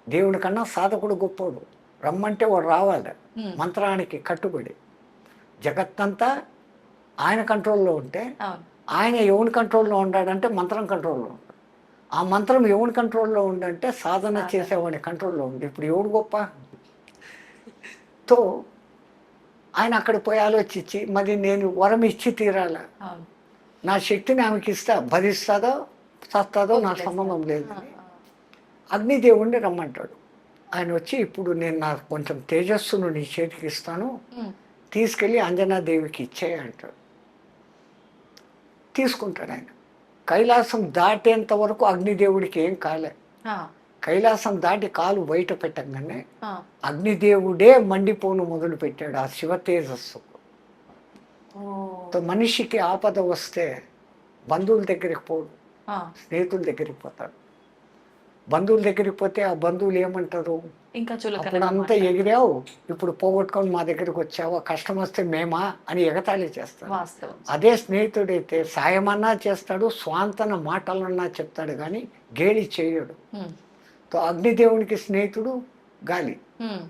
దేవుడి కన్నా సాధకుడు గొప్పోడు. రమ్మంటే వాడు రావాలి, ఉమ్. మంత్రానికి కట్టుబడి. జగత్తంతా ఆయన కంట్రోల్లో ఉంటే అవును. ఆయన ఎవరి కంట్రోల్లో ఉన్నాడంటే మంత్రం కంట్రోల్లో ఉంటాడు. ఆ మంత్రం ఎవరి కంట్రోల్లో ఉందంటే సాధన చేసేవాడి కంట్రోల్లో ఉంది. ఇప్పుడు ఎవడు గొప్ప? తో ఆయన అక్కడ పోయి ఆలోచించి, మరి నేను వరం ఇచ్చి తీరాల, అవును. నా శక్తిని ఆమెకి ఇస్తా, భరిస్తుందో చస్తుందో నాకు సంబంధం లేదు. ఆ. అగ్నిదేవుణ్ణి రమ్మంటాడు. ఆయన వచ్చి, ఇప్పుడు నేను నాకు కొంచెం తేజస్సును నీ చేతికి ఇస్తాను, ఉమ్. తీసుకెళ్ళి అంజనాదేవికి ఇచ్చేయి అంటాడు. తీసుకుంటాడు ఆయన. కైలాసం దాటేంత వరకు అగ్నిదేవుడికి ఏం కాలే. ఆ. కైలాసం దాటి కాలు బయట పెట్టగానే ఆ. అగ్నిదేవుడే మండిపోను మొదలు పెట్టాడు ఆ శివ తేజస్సు. ఓ. మనిషికి ఆపద వస్తే బంధువుల దగ్గరికి పోడు, ఆ. స్నేహితుల దగ్గరికి పోతాడు. బంధువుల దగ్గరికి పోతే ఆ బంధువులు ఏమంటారు, ఇంకా అప్పుడు అంతా ఎగిరావు, ఇప్పుడు పోగొట్టుకొని మా దగ్గరికి వచ్చావా, కష్టం వస్తే మేమా అని ఎగతాళి చేస్తాడు. వాస్తవం. అదే స్నేహితుడైతే సాయమన్నా చేస్తాడు, స్వాంతన మాటలన్నా చెప్తాడు, కానీ గేలి చేయడు. ఉమ్. తో అగ్నిదేవునికి స్నేహితుడు గాలి. ఉమ్.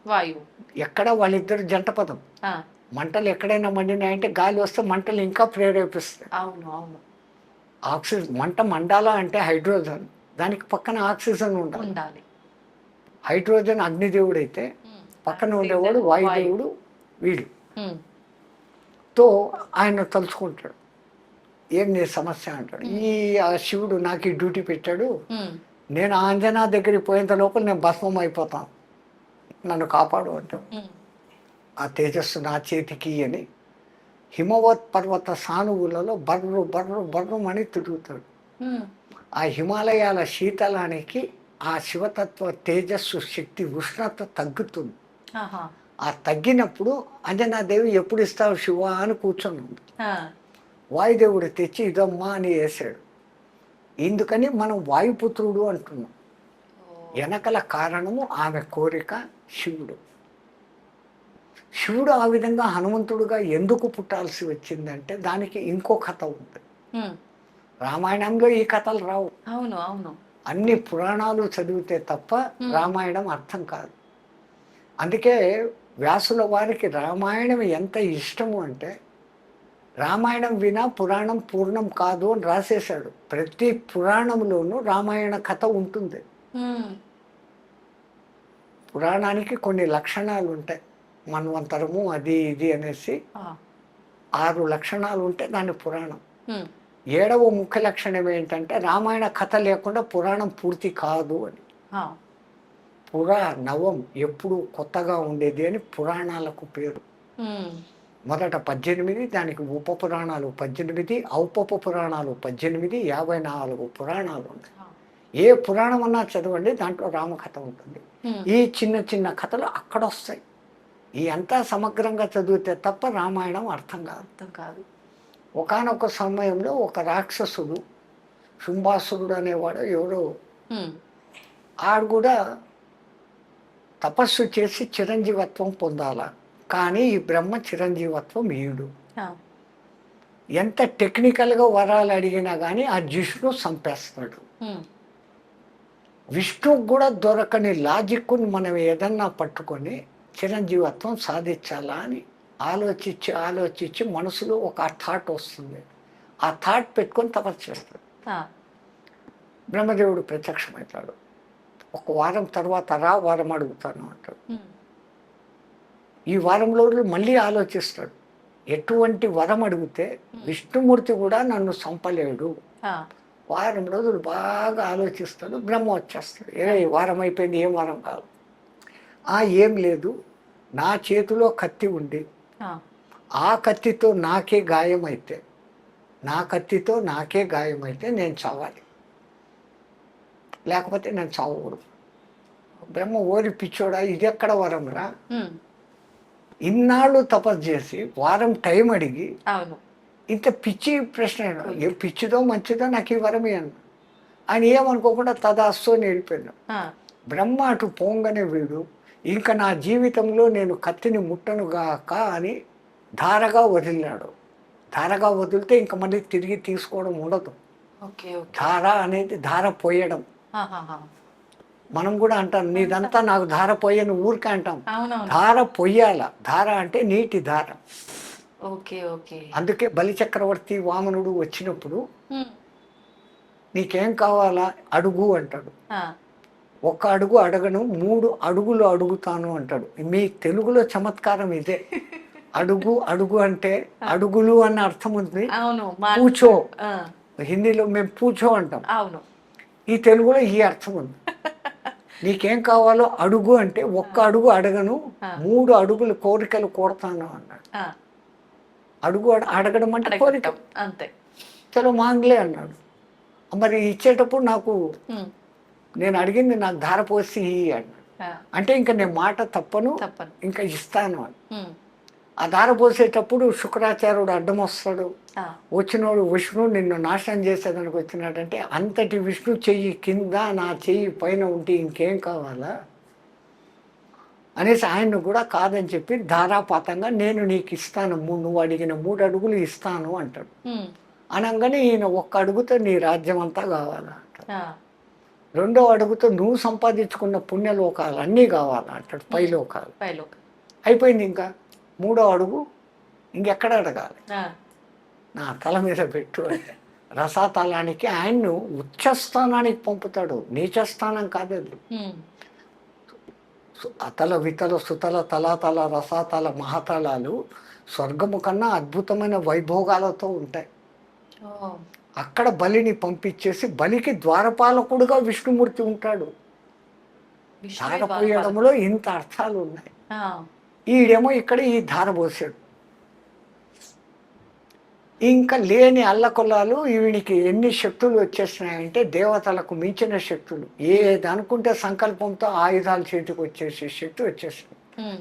వాయువు. ఎక్కడ వాళ్ళిద్దరు జంట పదం. ఆ. మంటలు ఎక్కడైనా మండినాయంటే గాలి వస్తే మంటలు ఇంకా ప్రేరేపిస్తాయి. అవును. అవును. ఆక్సిజన్, మంట మండాలా అంటే హైడ్రోజన్, దానికి పక్కన ఆక్సిజన్ ఉండాలి. హైడ్రోజన్ అగ్నిదేవుడు అయితే ఉమ్. పక్కన ఉండేవాడు వాయుదేవుడు వీడు. ఉమ్. తో ఆయన తలుచుకుంటాడు, ఏం నీ సమస్య అంటాడు. ఆ శివుడు నాకు ఈ డ్యూటీ పెట్టాడు, ఉమ్. నేను అంజనా దగ్గరికి పోయేంత లోపల నేను భస్మం అయిపోతాను, నన్ను కాపాడు అంటాడు. ఉమ్. ఆ తేజస్సు నా చేతికి అని హిమవత్ పర్వత సానువులలో బర్రు బర్రు బర్రు అని తిరుగుతాడు. ఉమ్. ఆ హిమాలయాల శీతలానికి ఆ శివతత్వ తేజస్సు శక్తి ఉష్ణత తగ్గుతుంది. ఆహా. ఆ తగ్గినప్పుడు అంజనాదేవి ఎప్పుడు ఇస్తావు శివ అని కూర్చొని ఉంది. ఆ, వాయుదేవుడు తెచ్చి ఇదమ్మా అని వేసాడు. ఎందుకని మనం వాయుపుత్రుడు అంటున్నాం. వెనకల కారణము ఆమె కోరిక శివుడు. శివుడు ఆ విధంగా హనుమంతుడుగా ఎందుకు పుట్టాల్సి వచ్చిందంటే దానికి ఇంకో కథ ఉంది. ఉమ్, రామాయణంలో ఈ కథలు రావు. అవును అవును. అన్ని పురాణాలు చదివితే తప్ప Hmm. రామాయణం అర్థం కాదు. అందుకే వ్యాసుల వారికి రామాయణం ఎంత ఇష్టము అంటే రామాయణం వినా పురాణం పూర్ణం కాదు అని రాసేశాడు. ప్రతి పురాణంలోనూ రామాయణ కథ ఉంటుంది. ఉమ్, పురాణానికి కొన్ని లక్షణాలు ఉంటాయి. మన్వంతరము అది ఇది అనేసి ఆ, 6 లక్షణాలు ఉంటే దాని పురాణం. ఉమ్, 7వ ముఖ్య లక్షణం ఏంటంటే రామాయణ కథ లేకుండా పురాణం పూర్తి కాదు అని. ఆ, నవం ఎప్పుడు కొత్తగా ఉండేది అని పురాణాలకు పేరు. ఉమ్, మొదట 18, దానికి ఉప పురాణాలు 18, ఔపప పురాణాలు 18, 54 పురాణాలు ఉన్నాయి. ఆ, ఏ పురాణం అన్నా చదవండి, దాంట్లో రామకథ ఉంటుంది. ఉమ్, ఈ చిన్న చిన్న కథలు అక్కడ వస్తాయి. ఈ అంతా సమగ్రంగా చదివితే తప్ప రామాయణం అర్థం కాదు. అర్థం కాదు. ఒకానొక సమయంలో ఒక రాక్షసుడు శుంభాసురుడు అనేవాడు ఎవరో, ఉమ్, ఆడు కూడా తపస్సు చేసి చిరంజీవత్వం పొందాల. కానీ ఈ బ్రహ్మ చిరంజీవత్వం ఈడు. ఆ, ఎంత టెక్నికల్గా వరాలు అడిగినా కానీ ఆ జిష్ణు చంపేస్తాడు. ఉమ్, విష్ణుకు కూడా దొరకని లాజిక్ను మనం ఏదన్నా పట్టుకొని చిరంజీవత్వం సాధించాలా అని ఆలోచించి మనసులో ఒక థాట్ వస్తుంది. ఆ థాట్ పెట్టుకొని తపస్సు చేస్తాడు. ఆ, బ్రహ్మదేవుడు ప్రత్యక్షమవుతాడు. ఒక వారం తర్వాత వారం అడుగుతాను అంటాడు. ఉమ్, ఈ వారంలో మళ్ళీ ఆలోచిస్తాడు. ఎటువంటి వరం అడిగితే విష్ణుమూర్తి కూడా నన్ను చంపలేడు. ఆ, వారం రోజులు బాగా ఆలోచిస్తాడు. బ్రహ్మ వచ్చేస్తాడు. వారం అయిపోయింది, ఏం వారం కాదు. ఏం లేదు, నా చేతిలో కత్తి ఉండి ఆ, ఆ కత్తితో నాకే గాయమైతే నేను చావాలి, లేకపోతే నేను చావకూడదు. బ్రహ్మ ఓరి పిచ్చోడా, ఇది ఎక్కడ వరంరా? ఉమ్, ఇన్నాళ్ళు తపస్సు చేసి వారం టైం అడిగి అవును. ఇంత పిచ్చి ప్రశ్న ఏ పిచ్చిదో మంచిదో నాకు ఈ వరమే అన్న. ఆయన ఏమనుకోకుండా తదాస్తు అని వెళ్ళిపోయాడు. ఆ, బ్రహ్మ అటు పోంగనే వీడు ఇంకా నా జీవితంలో నేను కత్తిని ముట్టనుగాక అని ధారగా వదిలినాడు. ధారగా వదిలితే ఇంకా మళ్ళీ తిరిగి తీసుకోవడం ఉండదు. Okay okay. ధార అనేది ధార పోయడం. ఆహాహా. మనం కూడా అంటాం నీదంతా నాకు ధార పోయని ఊరికే అంటాం. అవునవును. ధార పొయ్యాల. ధార అంటే నీటి ధార. Okay okay. అందుకే బలిచక్రవర్తి వామనుడు వచ్చినప్పుడు ఉమ్, నీకేం కావాలా అడుగు అంటాడు. ఆ, ఒక్క అడుగు అడగను, 3 అడుగులు అడుగుతాను అంటాడు. మీ తెలుగులో చమత్కారం ఇదే. అడుగు అంటే అడుగులు అన్న అర్థం ఉంది. అవును. పూచో, ఆ, హిందీలో మేము పూచో అంటాం. అవును. ఈ తెలుగులో ఈ అర్థం ఉంది. నీకేం కావాలో అడుగు అంటే ఒక్క అడుగు అడగను, 3 అడుగులు కోరికలు కోరుతాను అన్నాడు. ఆ, అడుగు అడగడం అంటే కోరిక. అడగటం అంతే. చలో మాంగ్లే అన్నాడు. మరి ఇచ్చేటప్పుడు నాకు ఉమ్, నేను అడిగింది నాకు ధార పోసి అన్నాడు. ఆ, అంటే ఇంకా నేను మాట తప్పను, తప్పను. ఇంకా ఇస్తాను అని. ఉమ్, ఆ ధార పోసేటప్పుడు శుక్రాచార్యుడు అడ్డం వస్తాడు. ఆ, వచ్చినోడు విష్ణు నిన్ను నాశనం చేసేదానికి వచ్చినాడంటే అంతటి విష్ణు చెయ్యి కింద నా చెయ్యి పైన ఉంటే ఇంకేం కావాలా అనేసి ఆయన్ను కూడా కాదని చెప్పి ధారాపాతంగా నేను నీకు ఇస్తాను, నువ్వు అడిగిన 3 అడుగులు ఇస్తాను అంటాడు. ఉమ్, అనగానే ఈయన ఒక్క అడుగుతో నీ రాజ్యం అంతా కావాలా అంటాడు. ఆ, 2వ అడుగుతో నువ్వు సంపాదించుకున్న పుణ్యలోకాలు అన్నీ కావాలా అంటాడు. పైలోకాలు. పైలోకి. అయిపోయింది. ఇంకా 3వ అడుగు ఇంకెక్కడ అడగాలి? ఆ, నా తల మీద పెట్టు అంటే రసాతలానికి ఆయన్ను ఉచ్చస్థానానికి పంపుతాడు. నీచస్థానం కాదది. ఉమ్, అతల వితల సుతల తలాతల రసాతల మహాతలాలు స్వర్గము కన్నా అద్భుతమైన వైభోగాలతో ఉంటాయి. ఓ, అక్కడ బలిని పంపించేసి బలికి ద్వారపాలకుడుగా విష్ణుమూర్తి ఉంటాడు. విష్ణువే ధార ద్వారపాలకుడు. పోయడంలో ఇంత అర్థాలు ఉన్నాయి. ఆ, ఈడేమో ఇక్కడ ఈ ధార పోసాడు. ఇంకా లేని అల్లకొల్లాలు వీడికి ఎన్ని శక్తులు వచ్చేసినాయంటే దేవతలకు మించిన శక్తులు. ఏది అనుకుంటే సంకల్పంతో ఆయుధాలు చేతికి వచ్చేసి శక్తి వచ్చేసింది. ఉమ్,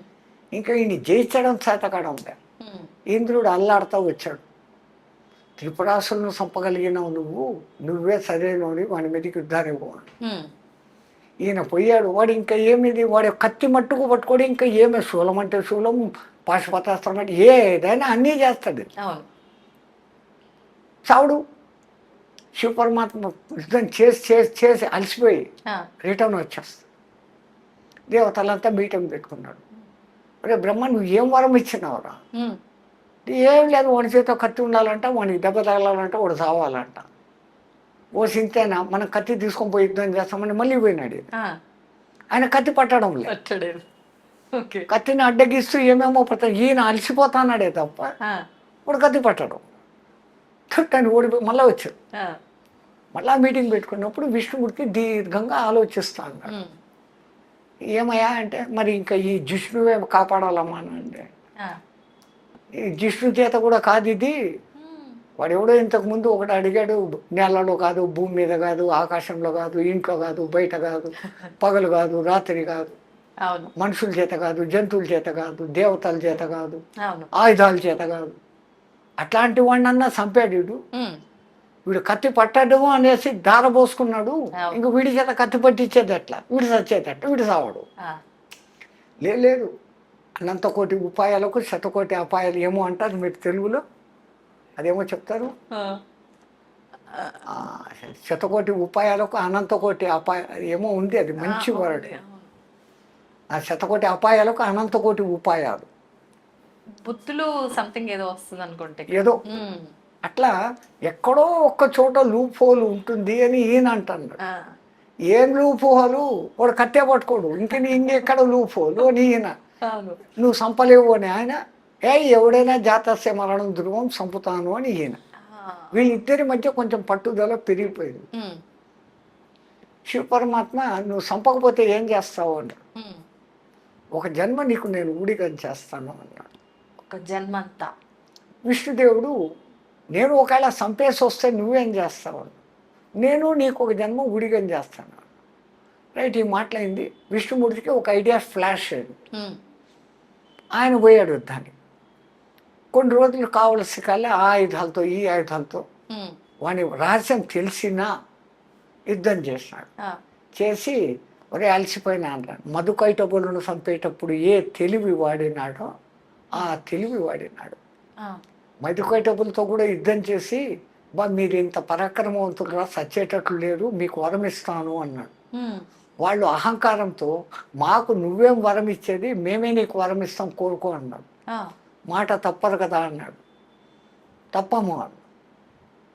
ఇంకా ఈయన జయించడం చేతకాడం లేదు. ఇంద్రుడు అల్లాడుతూ వచ్చాడు. త్రిపురాసులను చంపగలిగినావు నువ్వే సరైనోడి, వాడి మీదకి యుద్ధానికి పో. ఈయన పోయాడు. వాడు ఇంకా ఏమిది, వాడు కత్తి మట్టుకు పట్టుకోడు, ఇంకా ఏమి శూలం అంటే శూలం, పాశుపతాస్త్రం అంటే ఏదైనా అన్నీ చేస్తాడు. చావుడు. శివపరమాత్మ యుద్ధం చేసి చేసి చేసి అలసిపోయి రిటర్న్ వచ్చేస్తాడు. దేవతలంతా మీటింగ్ పెట్టుకున్నాడు. అరే బ్రహ్మ, నువ్వు ఏం వరం ఇచ్చినావురా? ఏం లేదు, వాడి చేతితో కత్తి ఉండాలంట, వాడికి దెబ్బ తగలాలంట, వాడు చావాలంట. ఓ సింతేనా, మనం కత్తి తీసుకొని పోయి యుద్ధం చేస్తామని మళ్ళీ పోయినాడు. ఆయన కత్తి పట్టడం లేదు, కత్తిని అడ్డగిస్తూ ఏమేమో పడతాడు. ఈయన అలసిపోతాన్నాడే తప్ప వాడు కత్తి పట్టడం. తట్టని ఓడిపోయి మళ్ళీ వచ్చాడు. మళ్ళా మీటింగ్ పెట్టుకున్నప్పుడు విష్ణుమూర్తి దీర్ఘంగా ఆలోచిస్తా అన్నాడు. ఏమయ్యా అంటే, మరి ఇంకా ఈ జిష్ణువే కాపాడాలమ్మా అంటే, ఈ జిష్ణు చేత కూడా కాదు ఇది. వాడు ఎవడో ఇంతకుముందు ఒకటి అడిగాడు, నేలలో కాదు, భూమి మీద కాదు, ఆకాశంలో కాదు, ఇంట్లో కాదు, బయట కాదు, పగలు కాదు, రాత్రి కాదు, మనుషుల చేత కాదు, జంతువుల చేత కాదు, దేవతల చేత కాదు, ఆయుధాల చేత కాదు. అట్లాంటి వాడినన్నా చంపాడు. వీడు కత్తి పట్టడం అనేసి దార పోసుకున్నాడు. ఇంక వీడి చేత కత్తి పట్టించేది ఎట్లా? వీడు చచ్చేదట్ట, వీడు సావడు. లేదు, అనంత కోటి ఉపాయాలకు శతకోటి అపాయాలు ఏమో అంటారు మీరు తెలుగులో, అదేమో చెప్తారు. శతకోటి ఉపాయాలకు అనంతకోటి అపాయాలు ఏమో ఉంది, అది మంచి వర్డ్. ఆ శతకోటి అపాయాలకు అనంతకోటి ఉపాయాలు, బుద్ధులు సంథింగ్ ఏదో వస్తుంది అనుకుంటే, ఏదో అట్లా ఎక్కడో ఒక్క చోట లూప్ హోల్ ఉంటుంది అని ఈయన అంటున్నాడు. ఏం లూప్ హోలు? వాడు కట్టే పట్టుకోడు, ఇంకెక్కడ లూప్ హోలు అని ఈయన. నువ్వు సంపలేవు అని ఆయన. ఎవడైనా జాతస్య మరణం ధ్రువం సంపుతాను అని ఈయన. వీళ్ళిద్దరి మధ్య కొంచెం పట్టుదల పెరిగిపోయింది. శివపరమాత్మ, నువ్వు సంపకపోతే ఏం చేస్తావు అన్నాడు. ఒక జన్మ నీకు నేను ఊడిగం చేస్తాను అన్నాడు. ఒక జన్మంతా. విష్ణుదేవుడు, నేను ఒకవేళ సంపేసి వస్తే నువ్వేం చేస్తావు? నేను నీకు ఒక జన్మ ఊడిగం చేస్తాను. రైట్, ఈ మాటలైంది. విష్ణుమూర్తికి ఒక ఐడియా ఫ్లాష్ అయింది. ఆయన పోయాడు యుద్ధానికి. కొన్ని రోజులు కావలసి కాలే ఆ ఆయుధాలతో ఈ ఆయుధాలతో వాని రహస్యం తెలిసినా యుద్ధం చేసినాడు. చేసి ఒరే అలసిపోయినా అన్నాడు. మధుకైటబులను చంపేటప్పుడు ఏ తెలివి వాడినాడో ఆ తెలివి వాడినాడు. మధుకైటబులతో కూడా యుద్ధం చేసి, మీరు ఇంత పరాక్రమవంతులుగా చచ్చేటట్లు లేరు, మీకు వరం ఇస్తాను అన్నాడు. వాళ్ళు అహంకారంతో, మాకు నువ్వేం వరం ఇచ్చేది, మేమే నీకు వరం ఇస్తాం, కోరుకో అన్నాడు. మాట తప్పరు కదా అన్నాడు. తప్పము అన్నాడు.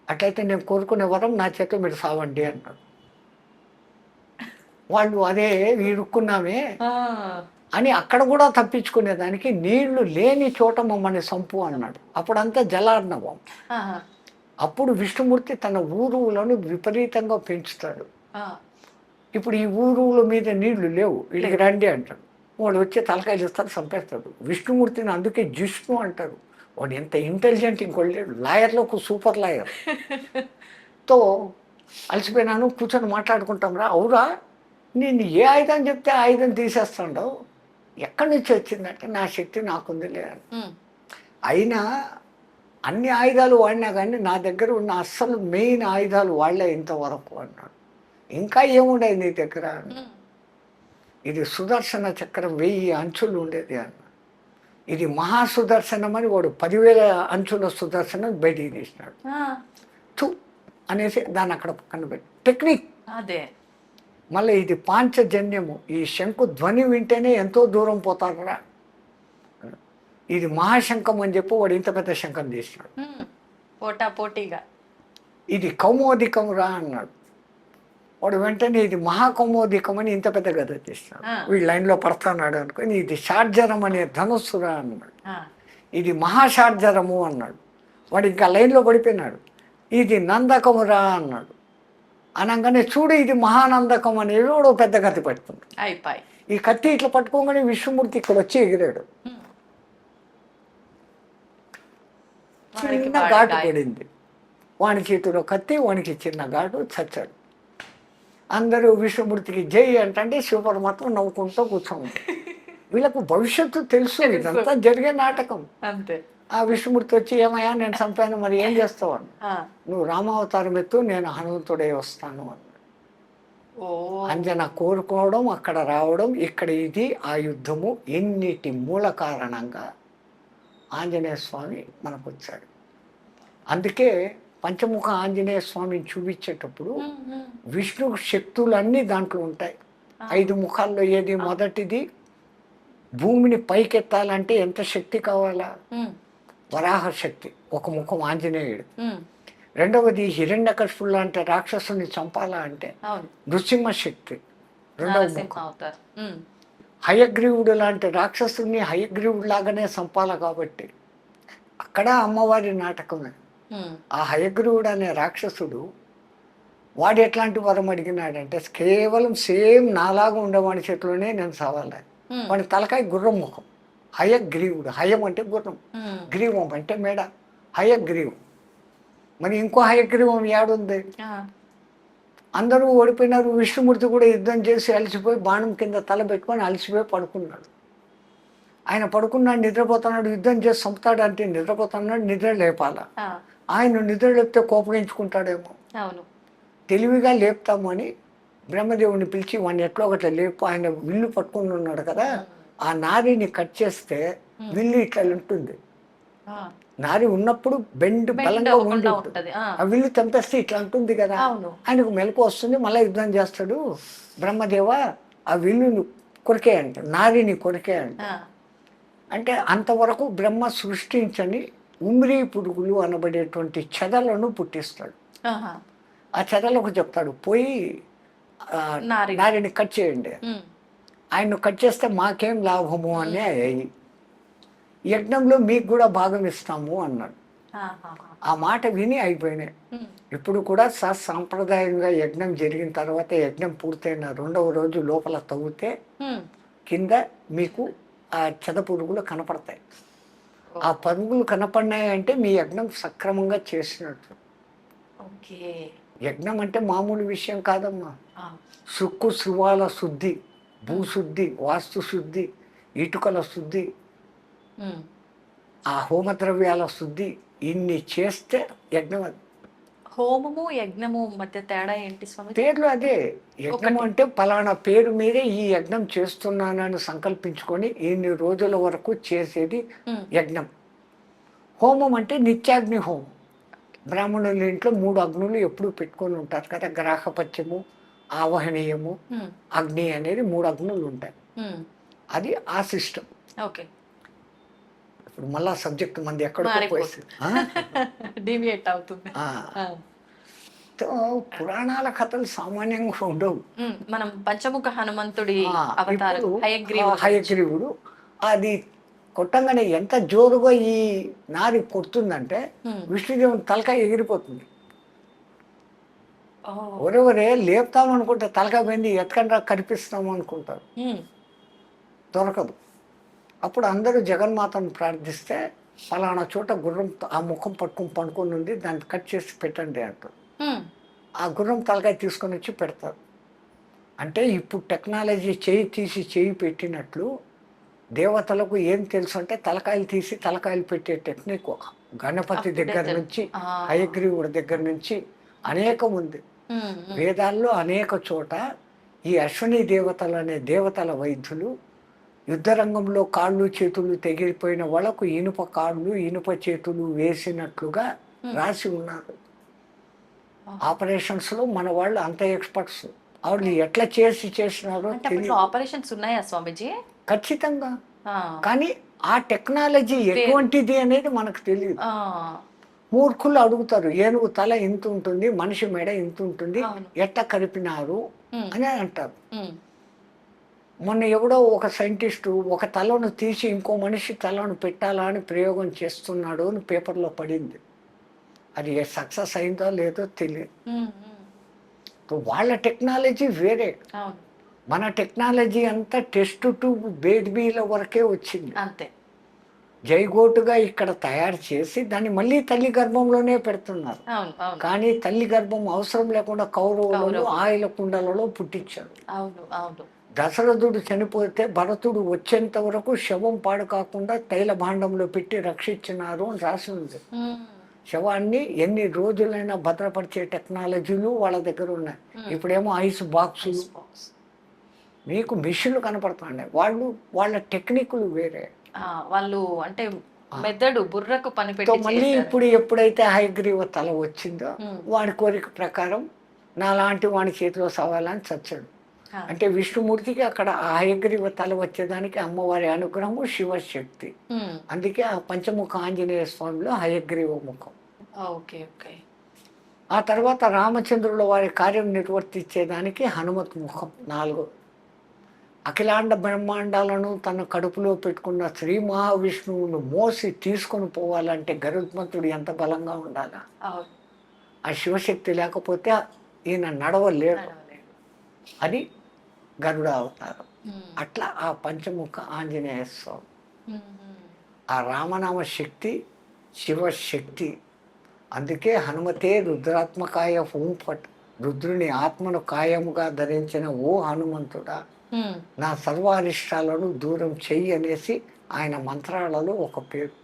అట్లయితే నేను కోరుకునే వరం నా చేత మీరు సావండి అన్నాడు. వాళ్ళు అదే ఇరుక్కున్నామే అని అక్కడ కూడా తప్పించుకునేదానికి నీళ్లు లేని చోట మమ్మల్ని సంపు అన్నాడు. అప్పుడంతా జలార్ణవం. అప్పుడు విష్ణుమూర్తి తన ఊరువులను విపరీతంగా పెంచుతాడు. ఇప్పుడు ఈ ఊరువుల మీద నీళ్లు లేవు, వీళ్ళకి రండి అంటాడు. వాడు వచ్చి తలకాయలు ఇస్తాడు, చంపేస్తాడు. విష్ణుమూర్తిని అందుకే జిష్ణు అంటారు. వాడు ఎంత ఇంటెలిజెంట్ ఇంకోటి లేడు. లాయర్లకు సూపర్ లాయర్. తో అలసిపోయినాను, కూర్చొని మాట్లాడుకుంటాం రా. అవురా, నేను ఏ ఆయుధం చెప్తే ఆయుధం తీసేస్తాడవు, ఎక్కడి నుంచి వచ్చిందంటే నా శక్తి నాకుంది లేదు. అయినా అన్ని ఆయుధాలు వాడినా కానీ నా దగ్గర ఉన్న అస్సలు మెయిన్ ఆయుధాలు వాడలే ఇంతవరకు అన్నాడు. ఇంకా ఏముండేది నీ దగ్గర? ఇది సుదర్శన చక్రం 1000 అంచులు ఉండేది అన్నాడు. ఇది మహాసుదర్శనం అని వాడు 10,000 అంచుల సుదర్శనం బయటికి తీసినాడు. తు అనేసి దాన్ని అక్కడ పక్కన పెట్టి టెక్నిక్ అదే. మళ్ళీ ఇది పాంచజన్యము. ఈ శంకు ధ్వని వింటేనే ఎంతో దూరం పోతారా. ఇది మహాశంఖం అని చెప్పి వాడు ఇంత పెద్ద శంఖం తీసినాడు. పోటీగా ఇది కౌమోదికం రా అన్నాడు. వాడు వెంటనే ఇది మహాకౌమోదికం అని ఇంత పెద్ద గద తీసినాడు. వీడు లైన్లో పడుతున్నాడు అనుకుని ఇది షార్జరం అనే ధనుస్సురా అన్నాడు. ఇది మహాషార్జరము అన్నాడు. వాడు ఇంకా లైన్లో పడిపోయినాడు. ఇది నందకమురా అన్నాడు. అనగానే చూడు ఇది మహానందకం అనేది కూడా పెద్ద కత్తి పట్టుకుంది. ఈ కత్తి ఇట్లా పట్టుకోగానే విష్ణుమూర్తి ఇక్కడ వచ్చి ఎగిరాడు. చిన్న ఘాటు పడింది. వాని చేతిలో కత్తి, వానికి చిన్న ఘాటు, చచ్చాడు. అందరూ విష్ణుమూర్తికి జై అంటే శివపరమాత్మ నవ్వుకుంటూ కూర్చోండి. వీళ్ళకు భవిష్యత్తు తెలుసు, ఇదంతా జరిగే నాటకం. అంతే. ఆ విష్ణుమూర్తి వచ్చి ఏమయ్యా నేను చంపాను మరి ఏం చేస్తావు అని. ఆ! నువ్వు రామావతారం ఎత్తు, నేను హనుమంతుడే వస్తాను అని. ఓ. అంజన కోరుకోవడం, అక్కడ రావడం, ఇక్కడ ఇది ఆ యుద్ధము, ఎన్నిటి మూల కారణంగా ఆంజనేయ స్వామి మనకు వచ్చాడు. అందుకే పంచముఖ ఆంజనేయ స్వామిని చూపించేటప్పుడు విష్ణు శక్తులన్నీ దాంట్లో ఉంటాయి. 5 ముఖాల్లో ఏది మొదటిది, భూమిని పైకెత్తాలంటే ఎంత శక్తి కావాలా? వరాహ శక్తి, ఒక ముఖం ఆంజనేయుడు. రెండవది హిరణ్యకశిపుడు లాంటి రాక్షసుని చంపాలా అంటే నృసింహ శక్తి, రెండవ ముఖం. హయగ్రీవుడు లాంటి రాక్షసుని హయగ్రీవుడు లాగానే చంపాలా కాబట్టి అక్కడ అమ్మవారి నాటకమే. ఆ హయగ్రీవుడు అనే రాక్షసుడు వాడు ఎట్లాంటి వరం అడిగినాడంటే కేవలం సేమ్ నాలాగా ఉండేవాడి చేతిలోనే నేను చావాలి. వాడి తలకాయ గుర్రం ముఖం, హయగ్రీవుడు. హయం అంటే గుర్రం, గ్రీవం అంటే మేడ, హయగ్రీవం. మరి ఇంకో హయగ్రీవం ఏడుంది? అందరూ ఓడిపోయినారు. విష్ణుమూర్తి కూడా యుద్ధం చేసి అలసిపోయి బాణం కింద తల పెట్టుకొని అలసిపోయి పడుకున్నాడు. ఆయన పడుకున్నాడు, నిద్రపోతున్నాడు, యుద్ధం చేసి చంపుతాడు అంటే నిద్రపోతున్నాడు, నిద్ర లేపాల. ఆయన నిద్ర లేపితే కోపగించుకుంటాడేమో, తెలివిగా లేపుతామని బ్రహ్మదేవుని పిలిచి వాడిని ఎట్లా ఒకట్లా లేపు. ఆయన విల్లు పట్టుకుని ఉన్నాడు కదా, ఆ నారిని కట్ చేస్తే విల్లు ఇట్లా ఉంటుంది. నారి ఉన్నప్పుడు బెండ్ బలంగా ఉండి ఉంటుంది, ఆ విల్లు తెంపేస్తే ఇట్లా ఉంటుంది కదా. ఆయనకు మెలకు వస్తుంది, మళ్ళీ యుద్ధం చేస్తాడు. బ్రహ్మదేవ ఆ విల్లును కొరికేయంట, నారిని కొరికేయంట. అంటే అంతవరకు బ్రహ్మ సృష్టించని ఉమ్రీ పురుగులు అనబడేటువంటి చెదలను పుట్టిస్తాడు. ఆ చెదలకు చెప్తాడు పోయి నారిని కట్ చేయండి. ఆయన్ను కట్ చేస్తే మాకేం లాభము అని అయ్యి యజ్ఞంలో మీకు కూడా భాగం ఇస్తాము అన్నాడు. ఆ మాట విని అయిపోయినాయి. ఇప్పుడు కూడా సాంప్రదాయంగా యజ్ఞం జరిగిన తర్వాత యజ్ఞం పూర్తయిన 2వ రోజు లోపల తవ్వితే కింద మీకు ఆ చెద పురుగులు కనపడతాయి. ఆ పరుగులు కనపడినాయి అంటే మీ యజ్ఞం సక్రమంగా చేసినట్టు. యజ్ఞం అంటే మామూలు విషయం కాదమ్మా. సుక్కు శృవాల శుద్ధి, భూశుద్ధి, వాస్తు శుద్ధి, ఇటుకల శుద్ధి, ఆ హోమద్రవ్యాల శుద్ధి, ఇన్ని చేస్తే యజ్ఞం. అది హోమము యజ్ఞము మధ్య తేడా ఏంటి స్వామి? పేర్లు అదే. యజ్ఞం అంటే పలానా పేరు మీదే ఈ యజ్ఞం చేస్తున్నానని సంకల్పించుకొని ఇన్ని రోజుల వరకు చేసేది యజ్ఞం. హోమం అంటే నిత్యాగ్ని హోమం. బ్రాహ్మణుల ఇంట్లో 3 అగ్నులు ఎప్పుడు పెట్టుకొని ఉంటారు కదా, గ్రాహపత్యము, ఆవహనీయము, అగ్ని అనేది 3 అగ్నులు ఉంటాయి. అది ఆ సిస్టమ్. ఇప్పుడు మళ్ళా సబ్జెక్ట్ మంది ఎక్కడికో డీవియేట్ అవుతుంది. పురాణాల కథలు సామాన్యంగా ఉండవు. మనం పంచముఖ హనుమంతుడి హయగ్రీవుడు అది కొట్టంగానే ఎంత జోరుగా ఈ నారి కొడుతుందంటే విష్ణుదేవుని తలకాయ ఎగిరిపోతుంది. ఒరే లేపుతామనుకుంటే తలకాయ పోయింది, ఎత్తుకండ్రా కనిపిస్తాము అనుకుంటారు, దొరకదు. అప్పుడు అందరూ జగన్మాతను ప్రార్థిస్తే ఫలానా చోట గుర్రం ఆ ముఖం పట్టుకొని ఉంది, దాన్ని కట్ చేసి పెట్టండి అంటారు. ఆ గుర్రం తలకాయ తీసుకొని వచ్చి పెడతారు. అంటే ఇప్పుడు టెక్నాలజీ చేయి పెట్టినట్లు దేవతలకు ఏం తెలుసు అంటే తలకాయలు తీసి తలకాయలు పెట్టే టెక్నిక్ గణపతి దగ్గర నుంచి హయగ్రీవుడి దగ్గర నుంచి అనేకం ఉంది. వేదాల్లో అనేక చోట ఈ అశ్విని దేవతలు అనే దేవతల వైద్యులు యుద్ధరంగంలో కాళ్ళు చేతులు తెగిపోయిన వాళ్ళకు ఇనుప కాళ్ళు ఇనుప చేతులు వేసినట్లుగా రాసి ఉన్నారు. ఆపరేషన్స్లో మన వాళ్ళు అంత ఎక్స్పర్ట్స్. వాళ్ళు ఎట్లా చేసినారో ఆపరేషన్స్ ఉన్నాయా స్వామిజీ? ఖచ్చితంగా. కానీ ఆ టెక్నాలజీ ఎటువంటిది అనేది మనకు తెలియదు. మూర్ఖులు అడుగుతారు, ఏనుగు తల ఇంత ఉంటుంది, మనిషి మెడ ఇంత ఉంటుంది, ఎట్ట కలిపినారు అని అంటారు. మొన్న ఎవడో ఒక సైంటిస్టు ఒక తలను తీసి ఇంకో మనిషి తలను పెట్టాలా అని ప్రయోగం చేస్తున్నాడు అని పేపర్లో పడింది. అది సక్సెస్ అయిందో లేదో తెలియదు. వాళ్ళ టెక్నాలజీ వేరే, మన టెక్నాలజీ అంతా టెస్ట్ ట్యూబ్ బేబీల వరకే వచ్చింది. అంతే. జైగోటుగా ఇక్కడ తయారు చేసి దాన్ని మళ్ళీ తల్లి గర్భంలోనే పెడుతున్నారు. కానీ తల్లి గర్భం అవసరం లేకుండా కౌరవులు ఆయిల కుండలలో పుట్టించారు. దశరథుడు చనిపోతే భరతుడు వచ్చేంత వరకు శవం పాడు కాకుండా తైల భాండంలో పెట్టి రక్షించినారు అని రాసి ఉంది. శవాన్ని ఎన్ని రోజులైనా భద్రపరిచే టెక్నాలజీలు వాళ్ళ దగ్గర ఉన్నాయి. ఇప్పుడేమో ఐస్ బాక్సులు, మీకు మిషన్లు కనపడుతున్నాయి. వాళ్ళ టెక్నిక్లు వేరే. వాళ్ళు అంటే మెదడు బుర్రకు పని పెట్టి మళ్ళీ ఇప్పుడు ఎప్పుడైతే హయగ్రీవ తల వచ్చిందో వాడి కోరిక ప్రకారం నాలాంటి వాడి చేతిలో సవాలని చచ్చాడు. అంటే విష్ణుమూర్తికి అక్కడ ఆ హయగ్రీవ తల వచ్చేదానికి అమ్మవారి అనుగ్రహము, శివశక్తి. అందుకే ఆ పంచముఖ ఆంజనేయ స్వామిలో హయగ్రీవ ముఖం. ఆ తర్వాత రామచంద్రుల వారి కార్యం నిర్వర్తించేదానికి హనుమత్ ముఖం 4. అఖిలాండ బ్రహ్మాండాలను తన కడుపులో పెట్టుకున్న శ్రీ మహావిష్ణువును మోసి తీసుకొని పోవాలంటే గరుత్మంతుడు ఎంత బలంగా ఉండాలా? ఆ శివశక్తి లేకపోతే ఈయన నడవలేడు. అది గరుడ అవతారం. అట్లా ఆ పంచముఖ ఆంజనేయ స్వామి, ఆ రామనామ శక్తి శివశక్తి. అందుకే హనుమతే రుద్రాత్మకాయ హోంపట్, రుద్రుని ఆత్మను కాయముగా ధరించిన ఓ హనుమంతుడా నా సర్వారిష్టాలను దూరం చెయ్యి అనేసి ఆయన మంత్రాలలో ఒక పేరు.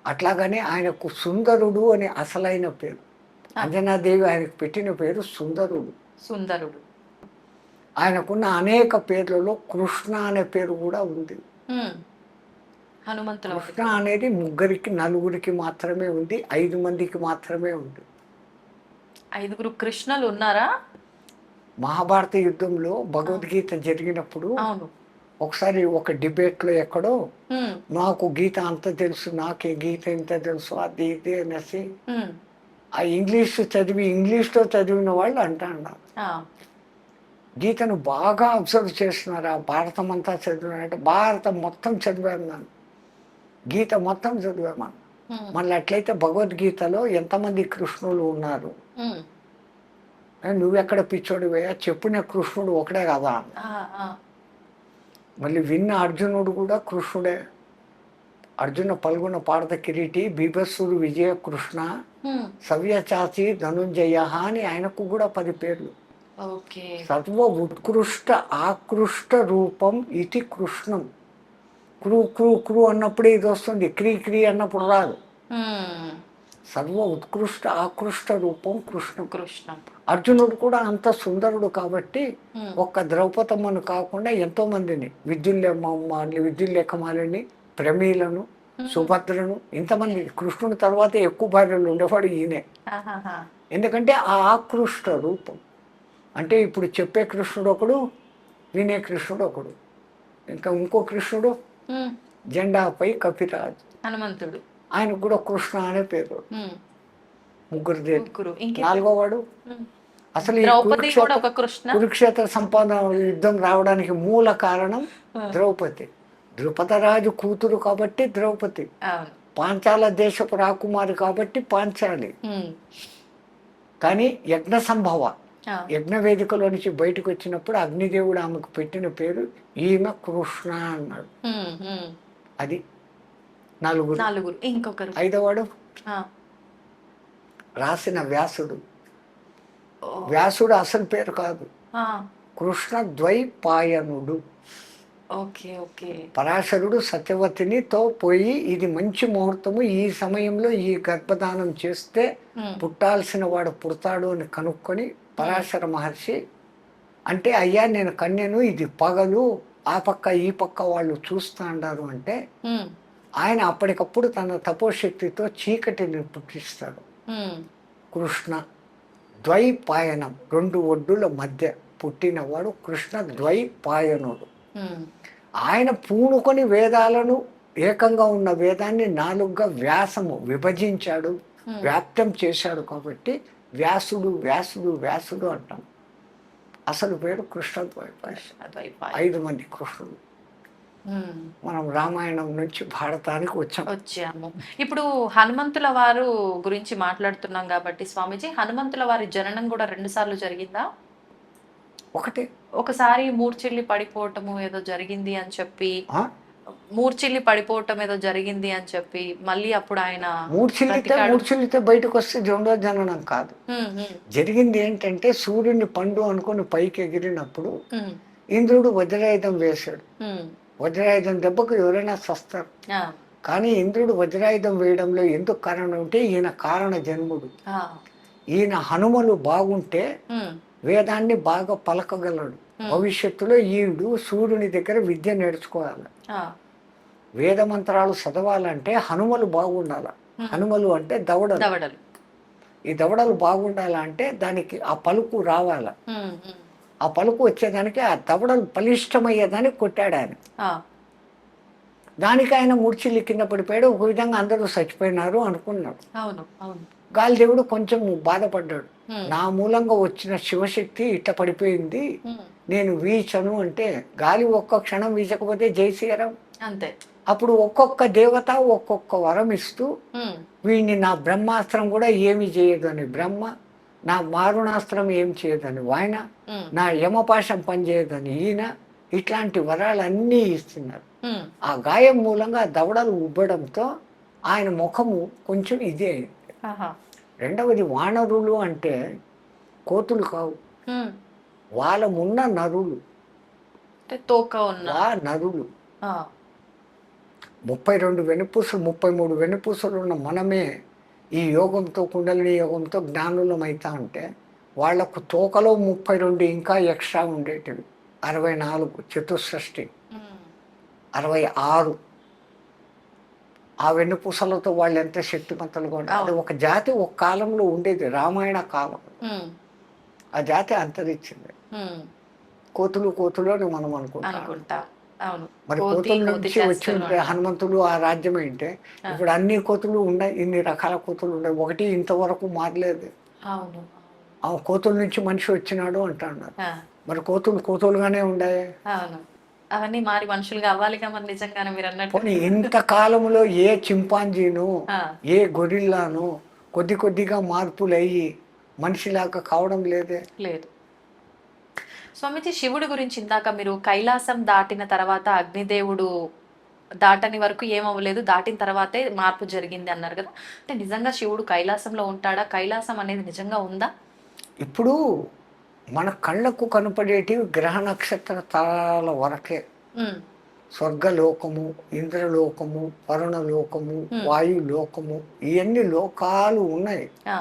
అట్లాగనే ఆయనకు సుందరుడు అని అసలైన పేరు. అంజనాదేవి ఆయనకు పెట్టిన పేరు సుందరుడు. సుందరుడు. ఆయనకున్న అనేక పేర్లలో కృష్ణ అనే పేరు కూడా ఉంది. హనుమంతుల కృష్ణ అనేది 3, 4 మాత్రమే ఉంది, 5 మందికి మాత్రమే ఉంది. 5 కృష్ణలు ఉన్నారా? మహాభారత యుద్ధంలో భగవద్గీత జరిగినప్పుడు ఒకసారి ఒక డిబేట్లో ఎక్కడో నాకు గీత అంత తెలుసు, నాకే గీత ఇంత తెలుసు, అది ఇది అనేసి ఆ ఇంగ్లీష్లో చదివిన వాళ్ళు అంటున్నారు. గీతను బాగా అబ్జర్వ్ చేస్తున్నారు. ఆ భారతం అంతా చదివినారంటే భారతం మొత్తం చదివాను నన్ను, గీత మొత్తం చదివామని. మళ్ళీ అట్లయితే భగవద్గీతలో ఎంతమంది కృష్ణులు ఉన్నారు? నువ్వెక్కడ పిచ్చోడివయ్యా, చెప్పిన కృష్ణుడు ఒకడే కదా. మళ్ళీ విన్న అర్జునుడు కూడా కృష్ణుడే. అర్జున పల్గొన పాడత కిరీటి బీభత్సుడు విజయ కృష్ణ సవ్యచాచి ధనుంజయ అని ఆయనకు కూడా 10 పేర్లు. సర్వ ఉత్కృష్ట ఆకృష్ట రూపం ఇది కృష్ణం. క్రూ క్రూ క్రూ అన్నప్పుడే ఇది వస్తుంది, క్రీ క్రీ అన్నప్పుడు రాదు. సర్వ ఉత్కృష్ట ఆకృష్ట రూపం కృష్ణం. అర్జునుడు కూడా అంత సుందరుడు కాబట్టి ఒక్క ద్రౌపదమ్మను కాకుండా ఎంతో మందిని, విద్యుల్లేఖమాలని, ప్రమీలను, సుభద్రను, ఇంతమంది. కృష్ణుడి తర్వాత ఎక్కువ భార్యలు ఉండేవాడు ఈయనే. ఎందుకంటే ఆ ఆకృష్ట రూపం. అంటే ఇప్పుడు చెప్పే కృష్ణుడు ఒకడు, వినే కృష్ణుడు ఒకడు, ఇంకా ఇంకో కృష్ణుడు జెండాపై కపిరాజు హనుమంతుడు, ఆయనకు కూడా కృష్ణ అనే పేరు. 3. 4వ వాడు అసలు ఈ కురుక్షేత్ర సంపాదన యుద్ధం రావడానికి మూల కారణం ద్రౌపది. ద్రుపదరాజు కూతురు కాబట్టి ద్రౌపది, పాంచాల దేశపు రాకుమారి కాబట్టి పాంచాలి. కానీ యజ్ఞ సంభవ యజ్ఞ వేదికలో నుంచి బయటకు వచ్చినప్పుడు అగ్నిదేవుడు ఆమెకు పెట్టిన పేరు ఈమె కృష్ణ అన్నాడు. అది 4. ఇంకొకరు 5వవాడు రాసిన వ్యాసుడు. వ్యాసుడు అసలు పేరు కాదు, కృష్ణ ద్వైపాయనుడు. పరాశరుడు సత్యవతినితో పోయి ఇది మంచి ముహూర్తము, ఈ సమయంలో ఈ గర్భధానం చేస్తే పుట్టాల్సిన వాడు పుడతాడు అని కనుక్కొని పరాశర మహర్షి అంటే, అయ్యా నేను కన్యను, ఇది పగలు, ఆ పక్క ఈ పక్క వాళ్ళు చూస్తా అన్నారు అంటే ఆయన అప్పటికప్పుడు తన తపోశక్తితో చీకటిని పుట్టిస్తాడు. కృష్ణ ద్వైపాయనం, 2 ఒడ్డుల మధ్య పుట్టినవాడు కృష్ణ ద్వైపాయనుడు. ఆయన పూనుకొని వేదాలను, ఏకంగా ఉన్న వేదాన్ని 4గా వ్యాసము విభజించాడు, వ్యాప్తం చేశాడు. కాబట్టి వ్యాసుడు వ్యాసుడు వ్యాసుడు అంటాం. అసలు పేరు కృష్ణ ద్వైపాయన. 5 మంది కృష్ణుడు. మనం రామాయణం నుంచి భారతానికి వచ్చాము. ఇప్పుడు హనుమంతుల వారు గురించి మాట్లాడుతున్నాం కాబట్టి స్వామీజీ, హనుమంతుల వారి జననం కూడా 2 సార్లు జరిగిందా? ఒకసారి మూర్ఛిల్లి పడిపోవటము ఏదో జరిగింది అని చెప్పి, మళ్ళీ అప్పుడు ఆయన మూర్ఛిల్లితే బయటకు వస్తే 2వ జననం కాదు. జరిగింది ఏంటంటే సూర్యుని పండు అనుకుని పైకి ఎగిరినప్పుడు ఇంద్రుడు వజ్రాయుధం వేశాడు. ఉమ్, వజ్రాయుధం దెబ్బకు ఎవరైనా సస్తారు. ఆ, కానీ ఇంద్రుడు వజ్రాయుధం వేయడంలో ఎందుకు కారణం అంటే ఈయన కారణ జన్ముడు. ఆ, ఈయన హనుమలు బాగుంటే ఉమ్, వేదాన్ని బాగా పలకగలడు. భవిష్యత్తులో ఈయుడు సూర్యుని దగ్గర విద్య నేర్చుకోవాలి. ఆ, వేద మంత్రాలు చదవాలంటే హనుమలు బాగుండాలి. హనుమలు అంటే దవడలు. దవడలు. ఈ దవడలు బాగుండాలంటే దానికి ఆ పలుకు రావాలి. ఉమ్, ఉమ్, ఆ పలుకు వచ్చేదానికి ఆ దవడలు బలిష్టమయ్యేదానికి కొట్టాడు ఆయన. ఆ, దానికి ఆయన మూర్ఛిల్లి కింద పడిపోయాడు. ఒక విధంగా అందరూ చచ్చిపోయినారు అనుకున్నాడు. అవును, అవును. గాలిదేవుడు కొంచెం బాధపడ్డాడు. ఉమ్, నా మూలంగా వచ్చిన శివశక్తి ఇట్ట పడిపోయింది, ఉమ్, నేను వీచను అంటే గాలి ఒక్క క్షణం వీచకపోతే జయశీరం. అంతే. అప్పుడు ఒక్కొక్క దేవత ఒక్కొక్క వరం ఇస్తూ ఉమ్, వీడిని నా బ్రహ్మాస్త్రం కూడా ఏమి చేయదు అని బ్రహ్మ, నా మారుణాస్త్రం ఏం చేయదని ఆయన, ఉమ్, నా యమపాశం పనిచేయదని ఈయన, ఇట్లాంటి వరాలన్నీ ఇస్తున్నారు. ఉమ్, ఆ గాయం మూలంగా ఆ దవడలు ఉబ్బడంతో ఆయన ముఖము కొంచెం ఇదే అయింది. ఆహా, రెండవది వానరులు అంటే కోతులు కావు, ఉమ్, వాళ్ళమున్న నరులు. అంటే తోక ఉన్న. నరులు ఆ, 32 వెనుపూసలు 33 వెనుపూసలు ఉన్న మనమే ఈ యోగంతో కుండలిని యోగంతో జ్ఞానులం అవుతా ఉంటే వాళ్లకు తోకలో 32 ఇంకా ఎక్స్ట్రా ఉండేటివి. 64 చతుషష్ఠి, ఉమ్, 66 ఆ వెన్నుపూసలతో వాళ్ళు ఎంత శక్తిమంతులుగా ఉంటారు. అది ఒక జాతి ఒక కాలంలో ఉండేది, రామాయణ కాలం. ఉమ్, ఆ జాతి అంతరించింది. ఉమ్, కోతులు అని మనం అనుకుంటాం. అనుకుంటా. అవును. మరి కోతి, కోతుల కోతి నుంచి వచ్చి చేష్టలు ఉంటే అంటాం. హనుమంతుడు ఆ రాజ్యం ఏంటే ఇప్పుడు అన్ని కోతులు ఉన్నాయి, ఇన్ని రకాల కోతులు ఉన్నాయి, ఒకటి ఇంతవరకు మారలేదు. అవును, ఆ కోతుల నుంచి మనిషి వచ్చినాడు అంటున్నారు. ఆ, మరి కోతులుగానే ఉన్నాయి. అవును. అవన్నీ మారి మనుషులుగా అవ్వాలిగా మరి, నిజంగానే మీరు అన్నట్టు. పోనీ ఇంత కాలంలో ఏ చింపాంజీను ఆ, ఏ గొరిల్లాను కొద్దిగా మార్పులు అయ్యి మనిషిలాగా కావడం లేదే. లేదు. స్వామీజీ, శివుడి గురించి ఇందాక మీరు కైలాసం దాటిన తర్వాత అగ్నిదేవుడు దాటని వరకు ఏమవ్వలేదు, దాటిన తర్వాతే మార్పు జరిగింది అన్నారు కదా. అంటే నిజంగా శివుడు కైలాసంలో ఉంటాడా? కైలాసం అనేది నిజంగా ఉందా? ఇప్పుడు మన కళ్ళకు కనపడేటివి గ్రహ నక్షత్ర తారాల వరకే. ఉమ్, స్వర్గలోకము, ఇంద్రలోకము, వరుణలోకము, వాయులోకము, ఇవన్నీ లోకాలు ఉన్నాయి. ఆ,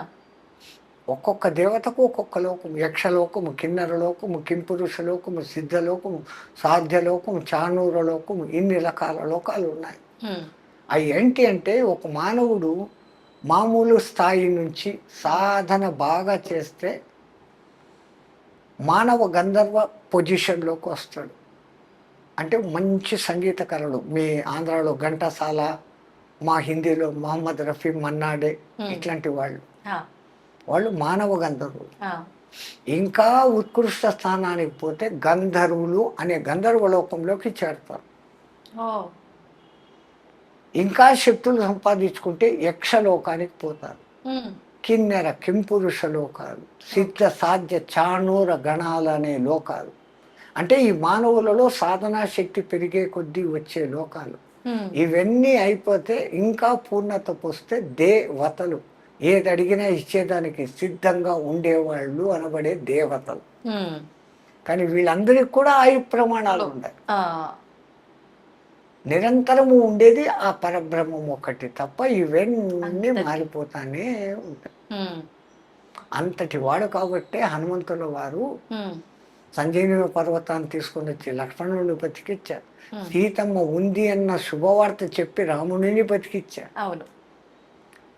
ఒక్కొక్క దేవతకు ఒక్కొక్క లోకము. యక్షలోకము, కిన్నరలోకము, కింపురుషలోకము, సిద్ధలోకము, సాధ్యలోకము, చానూరలోకము, ఇన్ని రకాల లోకాలు ఉన్నాయి. ఉమ్, అవి ఏంటి అంటే ఒక మానవుడు మామూలు స్థాయి నుంచి సాధన బాగా చేస్తే మానవ గంధర్వ పొజిషన్లోకి వస్తాడు. అంటే మంచి సంగీతకారుడు, మీ ఆంధ్రాలో ఘంటసాల, మా హిందీలో మహమ్మద్ రఫీ, మన్నాడే, ఇట్లాంటి వాళ్ళు మానవ గంధర్వులు. ఆ, ఇంకా ఉత్కృష్ట స్థానానికి పోతే గంధర్వులు అనే గంధర్వ లోకంలోకి చేరతారు. ఓ, ఇంకా శక్తులు సంపాదించుకుంటే యక్షలోకానికి పోతారు. ఉమ్, కిన్నెర, కింపురుష లోకాలు, సిద్ధ సాధ్య చాణూర గణాలు అనే లోకాలు. అంటే ఈ మానవులలో సాధనా శక్తి పెరిగే కొద్దీ వచ్చే లోకాలు. ఉమ్, ఇవన్నీ అయిపోతే ఇంకా పూర్ణత పోస్తే దేవతలు, ఏది అడిగినా ఇచ్చేదానికి సిద్ధంగా ఉండేవాళ్ళు అనబడే దేవతలు. ఉమ్, కానీ వీళ్ళందరికీ కూడా ఆయు ప్రమాణాలు ఉన్నాయి. ఆ, నిరంతరము ఉండేది ఆ పరబ్రహ్మం ఒకటి తప్ప ఇవన్నీ మారిపోతానే ఉంటాయి. ఉమ్, అంతటి వాడు కాబట్టే హనుమంతుల వారు ఉమ్, సంజీవని పర్వతాన్ని తీసుకొని వచ్చి లక్ష్మణుని బతికిచ్చారు. సీతమ్మ ఉంది అన్న శుభవార్త చెప్పి రాముడిని బతికిచ్చారు. అవును.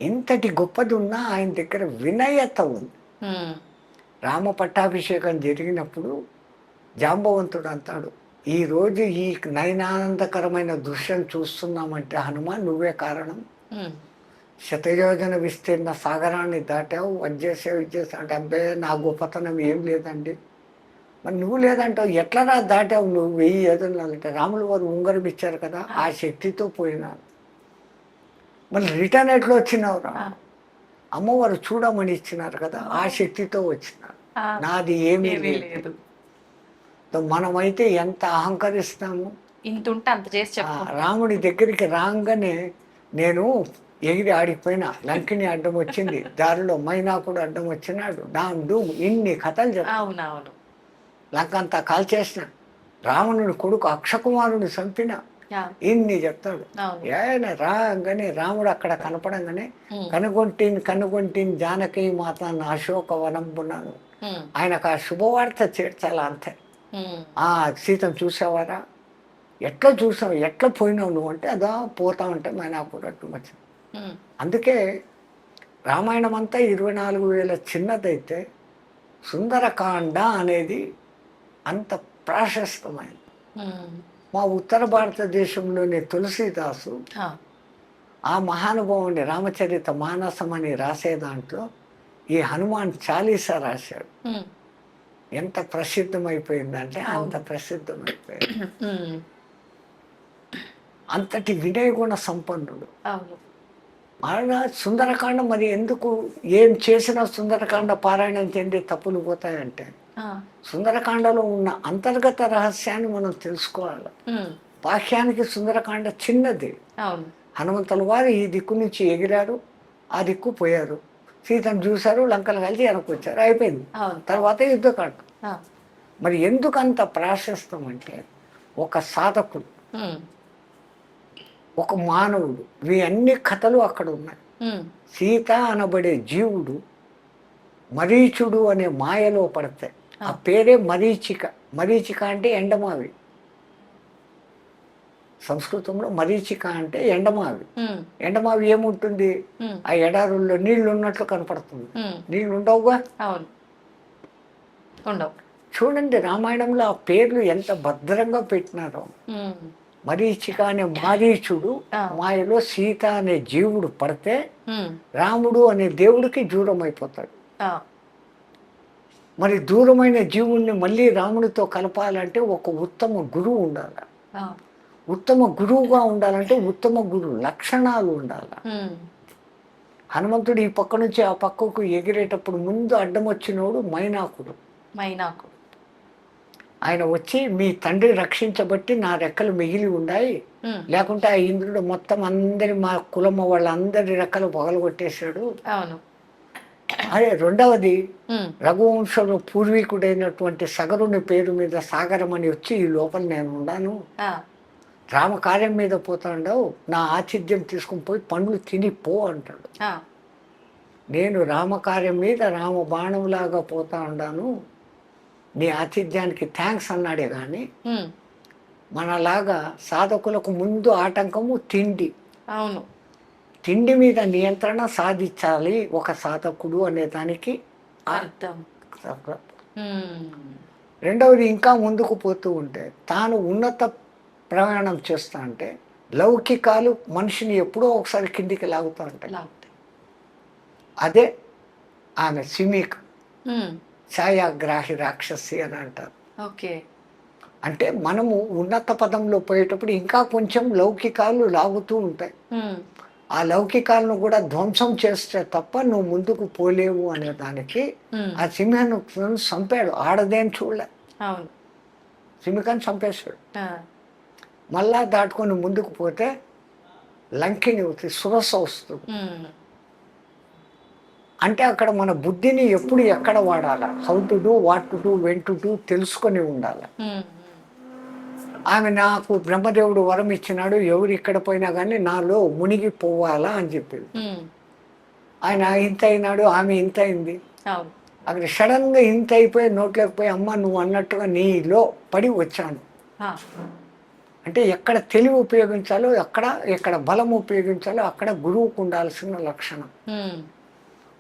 ఇంతటి గొప్పది ఉన్నా ఆయన దగ్గర వినయత ఉంది. ఉమ్, రామ పట్టాభిషేకం జరిగినప్పుడు జాంబవంతుడు అంటాడు, ఈరోజు ఈ నయనానందకరమైన దృశ్యం చూస్తున్నామంటే హనుమాన్ నువ్వే కారణం. ఉమ్, శతయోజన విస్తీర్ణ సాగరాన్ని దాటావు, వచ్చేసావు ఇచ్చేసావు అంటే అబ్బే నా గొప్పతనం ఏం లేదండి. మరి నువ్వు లేదంటావు, ఎట్లా దాటావు నువ్వు 1000 యోజనలు అంటే? రాములు వారు ఉంగరం ఇచ్చారు కదా, ఆ శక్తితో పోయినాను. మళ్ళీ రిటర్న్ ఎట్లా వచ్చినావు రా? అమ్మవారు చూడమని ఇచ్చినారు కదా, ఆ శక్తితో వచ్చినారు. నాది ఏమీ లేదు. మనమైతే ఎంత అహంకరిస్తాము. ఇంత ఉంటే అంత చేసి చెప్పు. రాముడి దగ్గరికి రాగానే నేను ఎగిరి ఆడిపోయినా, లంకిని అడ్డం వచ్చింది, దారిలో మైనాకుడు అడ్డం వచ్చినాడు, డామ్ డూమ్ ఇన్ని కథలు చెప్పాను. అవునవును. లంక అంతా కాల్చేసిన, రావణుడి కొడుకు అక్షకుమారుని చంపిన యా. ఇన్ని చెప్తాడు. అవును. ఆయన రాగానే రాముడు అక్కడ కనపడంగానే ఉమ్. కనుగొంటిని జానకి మాత నా అశోక వనంబున్నాను. ఉమ్. ఆయనకు ఆ శుభవార్త చేర్చాల అంతే. ఉమ్. ఆ సీతను చూసావారా, ఎట్లా చూసావు, ఎట్లా పోయినావు నువ్వు అంటే, అదా పోతా ఉంటే మైనాపురట్టు వచ్చింది. ఉమ్. అందుకే రామాయణం అంతా 24,000 చిన్నదైతే సుందరకాండ అనేది అంత ప్రాశస్తమైనది. ఉమ్. మా ఉత్తర భారతదేశంలోని తులసీదాసు ఆ. ఆ మహానుభావుని రామచరిత మానసం అని రాసే దాంట్లో ఈ హనుమాన్ చాలీసా రాశాడు. ఉమ్. ఎంత ప్రసిద్ధమైపోయిందంటే అంత అవును. ప్రసిద్ధమైపోయింది. ఉమ్. అంతటి వినయగుణ సంపన్నుడు అవును. ఆయన. సుందరకాండ మరి ఎందుకు ఏం చేసినా సుందరకాండ పారాయణం చెంది తప్పులు పోతాయంటే, ఆ. సుందరకాండలో ఉన్న అంతర్గత రహస్యాన్ని మనం తెలుసుకోవాలి. ఉమ్. బాహ్యానికి సుందరకాండ చిన్నది. అవును. హనుమంతుల వారు ఈ దిక్కు నుంచి ఎగిరారు, ఆ దిక్కు పోయారు, సీతను చూశారు, లంకలు కలిసి వెనకొచ్చారు, అయిపోయింది. అవును. తర్వాత యుద్ధకాండ. ఆ. మరి ఎందుకు అంత ప్రాశస్తం అంటే, ఒక సాధకుడు, ఉమ్. ఒక మానవుడు, ఇవి అన్ని కథలు అక్కడ ఉన్నాయి. ఉమ్. సీత అనబడే జీవుడు మరీచుడు అనే మాయలో పడతాయి. ఆ పేరే మరీచిక. మరీచిక అంటే ఎండమావి. సంస్కృతంలో మరీచిక అంటే ఎండమావి. ఉమ్. ఎండమావి ఏముంటుంది, ఉమ్. ఆ ఎడారుల్లో నీళ్లు ఉన్నట్లు కనపడుతుంది. ఉమ్. నీళ్లు ఉండవుగా. అవును. ఉండవు. చూడండి రామాయణంలో ఆ పేర్లు ఎంత భద్రంగా పెట్టినారో. ఉమ్. మరీచిక అనే మారీచుడు ఆ. మాయలో సీత అనే జీవుడు పడితే ఉమ్. రాముడు అనే దేవుడికి దూరం అయిపోతాడు. ఆ. మరి దూరమైన జీవుణ్ణి మళ్ళీ రాముడితో కలపాలంటే ఒక ఉత్తమ గురువు ఉండాలి. ఆ. ఉత్తమ గురువుగా ఉండాలంటే ఉత్తమ గురువు లక్షణాలు ఉండాలి. ఉమ్. హనుమంతుడు ఈ పక్క నుంచి ఆ పక్కకు ఎగిరేటప్పుడు ముందు అడ్డం వచ్చినోడు మైనాకుడు. మైనాకు. ఆయన వచ్చి మీ తండ్రి రక్షించబట్టి నా రెక్కలు మిగిలి ఉన్నాయి, ఉమ్. లేకుంటే ఆ ఇంద్రుడు మొత్తం అందరి మా కులమ్మ వాళ్ళందరి రెక్కలు పగలగొట్టేశాడు. అవును. అదే రెండవది, ఉమ్. రఘువంశంలో పూర్వీకుడైనటువంటి సగరుని పేరు మీద సాగరం అని వచ్చి ఈ లోపల నేను ఉన్నాను, ఆ. రామకార్యం మీద పోతాండవు, నా ఆతిథ్యం తీసుకుని పోయి పండ్లు తిని పో అంటాడు. ఆ. నేను రామకార్యం మీద రామ బాణంలాగా పోతా ఉన్నాను, నీ ఆతిథ్యానికి థ్యాంక్స్ అన్నాడే కానీ ఉమ్. మనలాగా సాధకులకు ముందు ఆటంకము తిండి. అవును. తిండి మీద నియంత్రణ సాధించాలి ఒక సాధకుడు అనే దానికి అర్థం. ఉమ్. రెండవది, ఇంకా ముందుకు పోతూ ఉంటే తాను ఉన్నత ప్రయాణం చేస్తా అంటే లౌకికాలు మనిషిని ఎప్పుడో ఒకసారి కిందికి లాగుతూ ఉంటాయి. లాగుతాయి. అదే ఆమె సిమిక ఉమ్. ఛాయాగ్రాహి రాక్షసి అని అంటారు. ఓకే. అంటే మనము ఉన్నత పదంలో పోయేటప్పుడు ఇంకా కొంచెం లౌకికాలు లాగుతూ ఉంటాయి. ఉమ్. ఆ లౌకికాలను కూడా ధ్వంసం చేస్తే తప్ప నువ్వు ముందుకు పోలేవు అనే దానికి ఉమ్. ఆ సింహాన్ని చంపాడు. ఆడదేం చూడలే, అవును. సింహికని చంపేశాడు. ఆ. మళ్ళా దాటుకొని ముందుకు పోతే లంకిని అవుతుంది, సురస వస్తుంది. ఉమ్. అంటే అక్కడ మన బుద్ధిని ఎప్పుడు ఎక్కడ వాడాలా, how to do, what to do, when to do తెలుసుకొని ఉండాలి. ఉమ్. ఆమె నాకు బ్రహ్మదేవుడు వరం ఇచ్చినాడు, ఎవరు ఇక్కడ పోయినా కానీ నాలో మునిగిపోవాలా అని చెప్పింది. ఉమ్. ఆయన ఇంత అయినాడు, ఆమె ఇంత అయింది. అవును. అక్కడ సడన్గా ఇంత అయిపోయి నోట్లోకి పోయి, అమ్మ నువ్వు అన్నట్టుగా నీలో పడి వచ్చాను ఆ. అంటే ఎక్కడ తెలివి ఉపయోగించాలో, ఎక్కడ బలం ఉపయోగించాలో అక్కడ గురువుకు ఉండాల్సిన లక్షణం. ఉమ్.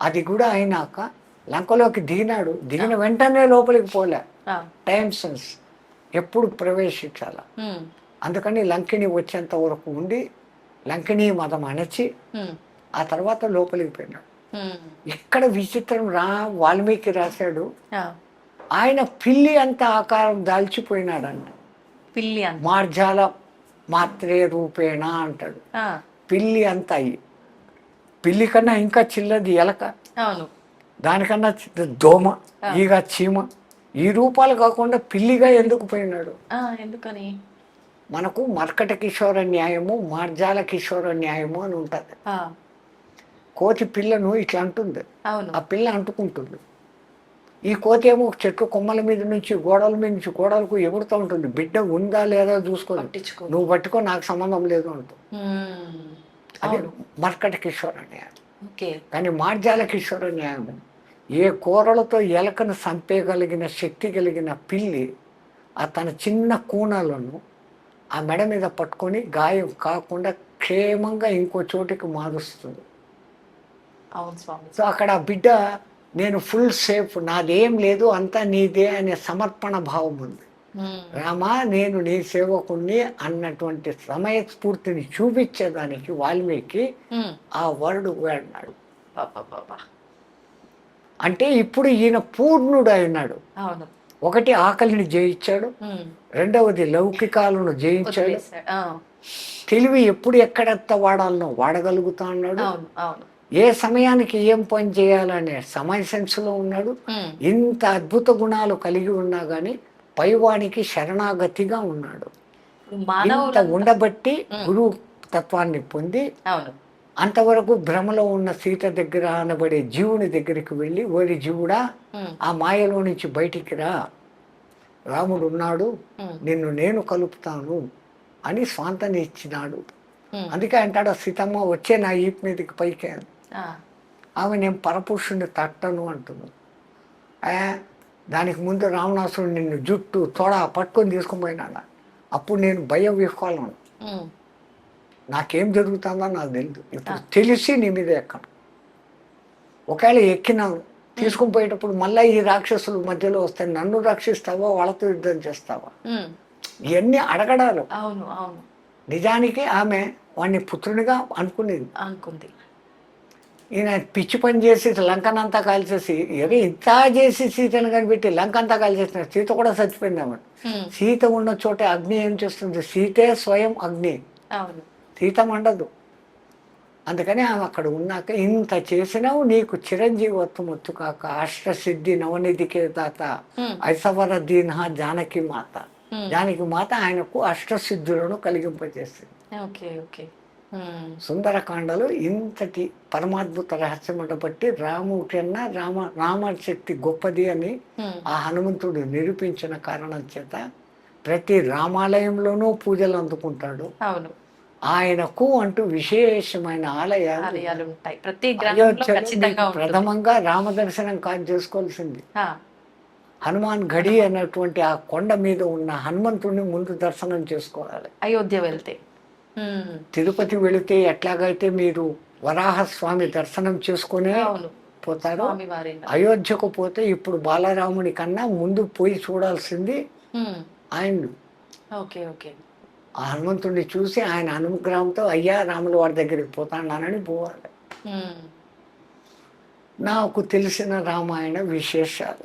అది కూడా అయినాక లంకలోకి దిగినాడు, దిగిన వెంటనే లోపలికి పోలే. ఆ. టైం సెన్స్ ఎప్పుడు ప్రవేశించాల. ఉమ్. అందుకని లంకిని వచ్చేంత వరకు ఉండి లంకిని మదం అణచి ఉమ్. ఆ తర్వాత లోపలికి పోయినాడు. ఉమ్. ఇక్కడ విచిత్రం వాల్మీకి రాశాడు, ఆ. ఆయన పిల్లి అంత ఆకారం దాల్చిపోయినాడంట. పిల్లి అంత. మార్జాల మాత్రే రూపేణ అంటాడు. ఆ. పిల్లి అంత అయ్యి, పిల్లి కన్నా ఇంకా చిన్నది ఎలక, అవును. దానికన్నా దోమ, ఈగ, చీమ, ఈ రూపాలు కాకుండా పిల్లిగా ఎందుకు పోయినాడు? ఆ. ఎందుకని? మనకు మర్కట కిషోర న్యాయము, మార్జాల కిషోర న్యాయము అని ఉంటుంది. ఆ. కోతి పిల్లను ఇట్లా అంటుంది, అవును. ఆ పిల్ల అంటుకుంటుంది. ఈ కోతి ఏమో చెట్టు కొమ్మల మీద నుంచి గోడల మీద నుంచి గోడలకు ఎగురుతూ ఉంటుంది. బిడ్డ ఉందా లేదా చూసుకోదు, పట్టించుకో. నువ్వు పట్టుకో, నాకు సంబంధం లేదు అంటుంది. ఉమ్. అది అవును. మర్కట కిషోర న్యాయం. ఓకే. కానీ మార్జాల కిషోర న్యాయం, ఏ కూరలతో ఎలకను చంపేయగలిగిన శక్తి కలిగిన పిల్లి తన చిన్న కూనలను ఆ మెడ మీద పట్టుకొని గాయం కాకుండా క్షేమంగా ఇంకో చోటికి మారుస్తుంది. అవును స్వామి. సో అక్కడ ఆ బిడ్డ నేను ఫుల్ సేఫ్, నాదేం లేదు, అంతా నీదే అనే సమర్పణ భావం ఉంది. రామా నేను నీ సేవకుణ్ణి అన్నటువంటి సమయస్ఫూర్తిని చూపించేదానికి వాల్మీకి ఆ వర్డ్ వాడినాడు. అంటే ఇప్పుడు ఈయన పూర్ణుడు అయినాడు. అవును. ఒకటి ఆకలిని జయించాడు, రెండవది లౌకికాలను జయించాడు, తెలివి ఎప్పుడు ఎక్కడెత్త వాడాలనో వాడగలుగుతా అన్నాడు, అవును. అవును. ఏ సమయానికి ఏం పని చేయాలనే సమయ సెన్స్లో ఉన్నాడు. ఇంత అద్భుత గుణాలు కలిగి ఉన్నా కానీ పైవానికి శరణాగతిగా ఉన్నాడు. ఇంత ఉండబట్టి గురువు తత్వాన్ని పొంది అవును. అంతవరకు భ్రమలో ఉన్న సీత దగ్గర అనబడే జీవుని దగ్గరికి వెళ్ళి, ఓరి జీవుడా ఆ మాయలో నుంచి బయటికి రా, రాముడు ఉన్నాడు, నిన్ను నేను కలుపుతాను అని స్వాంతని ఇచ్చినాడు. అందుకే అంటాడు, సీతమ్మ వచ్చే నా ఈపు మీదకి పైకి అని. ఆమె నేను పరపురుషుని తట్టను అంటున్నాను. దానికి ముందు రావణాసురుడు నిన్ను జుట్టు తొడ పట్టుకొని తీసుకుని పోయినా, అప్పుడు నేను భయం విహ్వాలను, నాకేం జరుగుతుందో నాకు తెలియదు. ఇప్పుడు తెలిసి నీ మీద ఎక్కను. ఒకవేళ ఎక్కినాను, తీసుకుని పోయేటప్పుడు మళ్ళీ ఈ రాక్షసులు మధ్యలో వస్తాయి, నన్ను రక్షిస్తావా వాళ్ళతో యుద్ధం చేస్తావా, ఇవన్నీ అడగడాలు. అవును. అవును. నిజానికి ఆమె వాడిని పుత్రునిగా అనుకుంది. ఈయన పిచ్చి పని చేసి లంకనంతా కాల్చేసి, ఇంత చేసి సీతను కనిపెట్టి లంకంతా కాల్చేసిన, సీత కూడా చచ్చిపోయింది అన్నమాట. సీత ఉన్న చోట అగ్ని ఏం చేస్తుంది? సీతే స్వయం అగ్ని, సీత మండదు. అందుకని ఆమె అక్కడ ఉన్నాక, ఇంత చేసినావు నీకు చిరంజీవత్వం ఒత్తు కాక, అష్టసిద్ధి నవనిధికే దాత ఐసవర దీన జానకి మాత. జానకి మాత ఆయనకు అష్టసిద్ధులను కలిగింపజేస్తుంది. సుందరకాండలో ఇంతటి పరమాద్భుత రహస్యం బట్టి రాముడి కన్నా రామశక్తి గొప్పది అని ఆ హనుమంతుడు నిరూపించిన కారణం చేత ప్రతి రామాలయంలోనూ పూజలు అందుకుంటాడు. అవును. ఆయనకు అంటూ విశేషమైన ఆలయాలు ఉంటాయి. ప్రథమంగా రామదర్శనం కాదు చేసుకోవాల్సింది, హనుమాన్ గడి అన్నటువంటి ఆ కొండ మీద ఉన్న హనుమంతుడిని ముందు దర్శనం చేసుకోవాలి. అయోధ్య వెళ్తే, తిరుపతి వెళితే ఎట్లాగైతే మీరు వరాహస్వామి దర్శనం చేసుకునే పోతారు, అయోధ్యకు పోతే ఇప్పుడు బాలరాముని కన్నా ముందు పోయి చూడాల్సింది ఆయన. ఆ హనుమంతుడిని చూసి ఆయన అనుగ్రహంతో అయ్యా రాములు వారి దగ్గరికి పోతానని పోవాలి. నాకు తెలిసిన రామాయణ విశేషాలు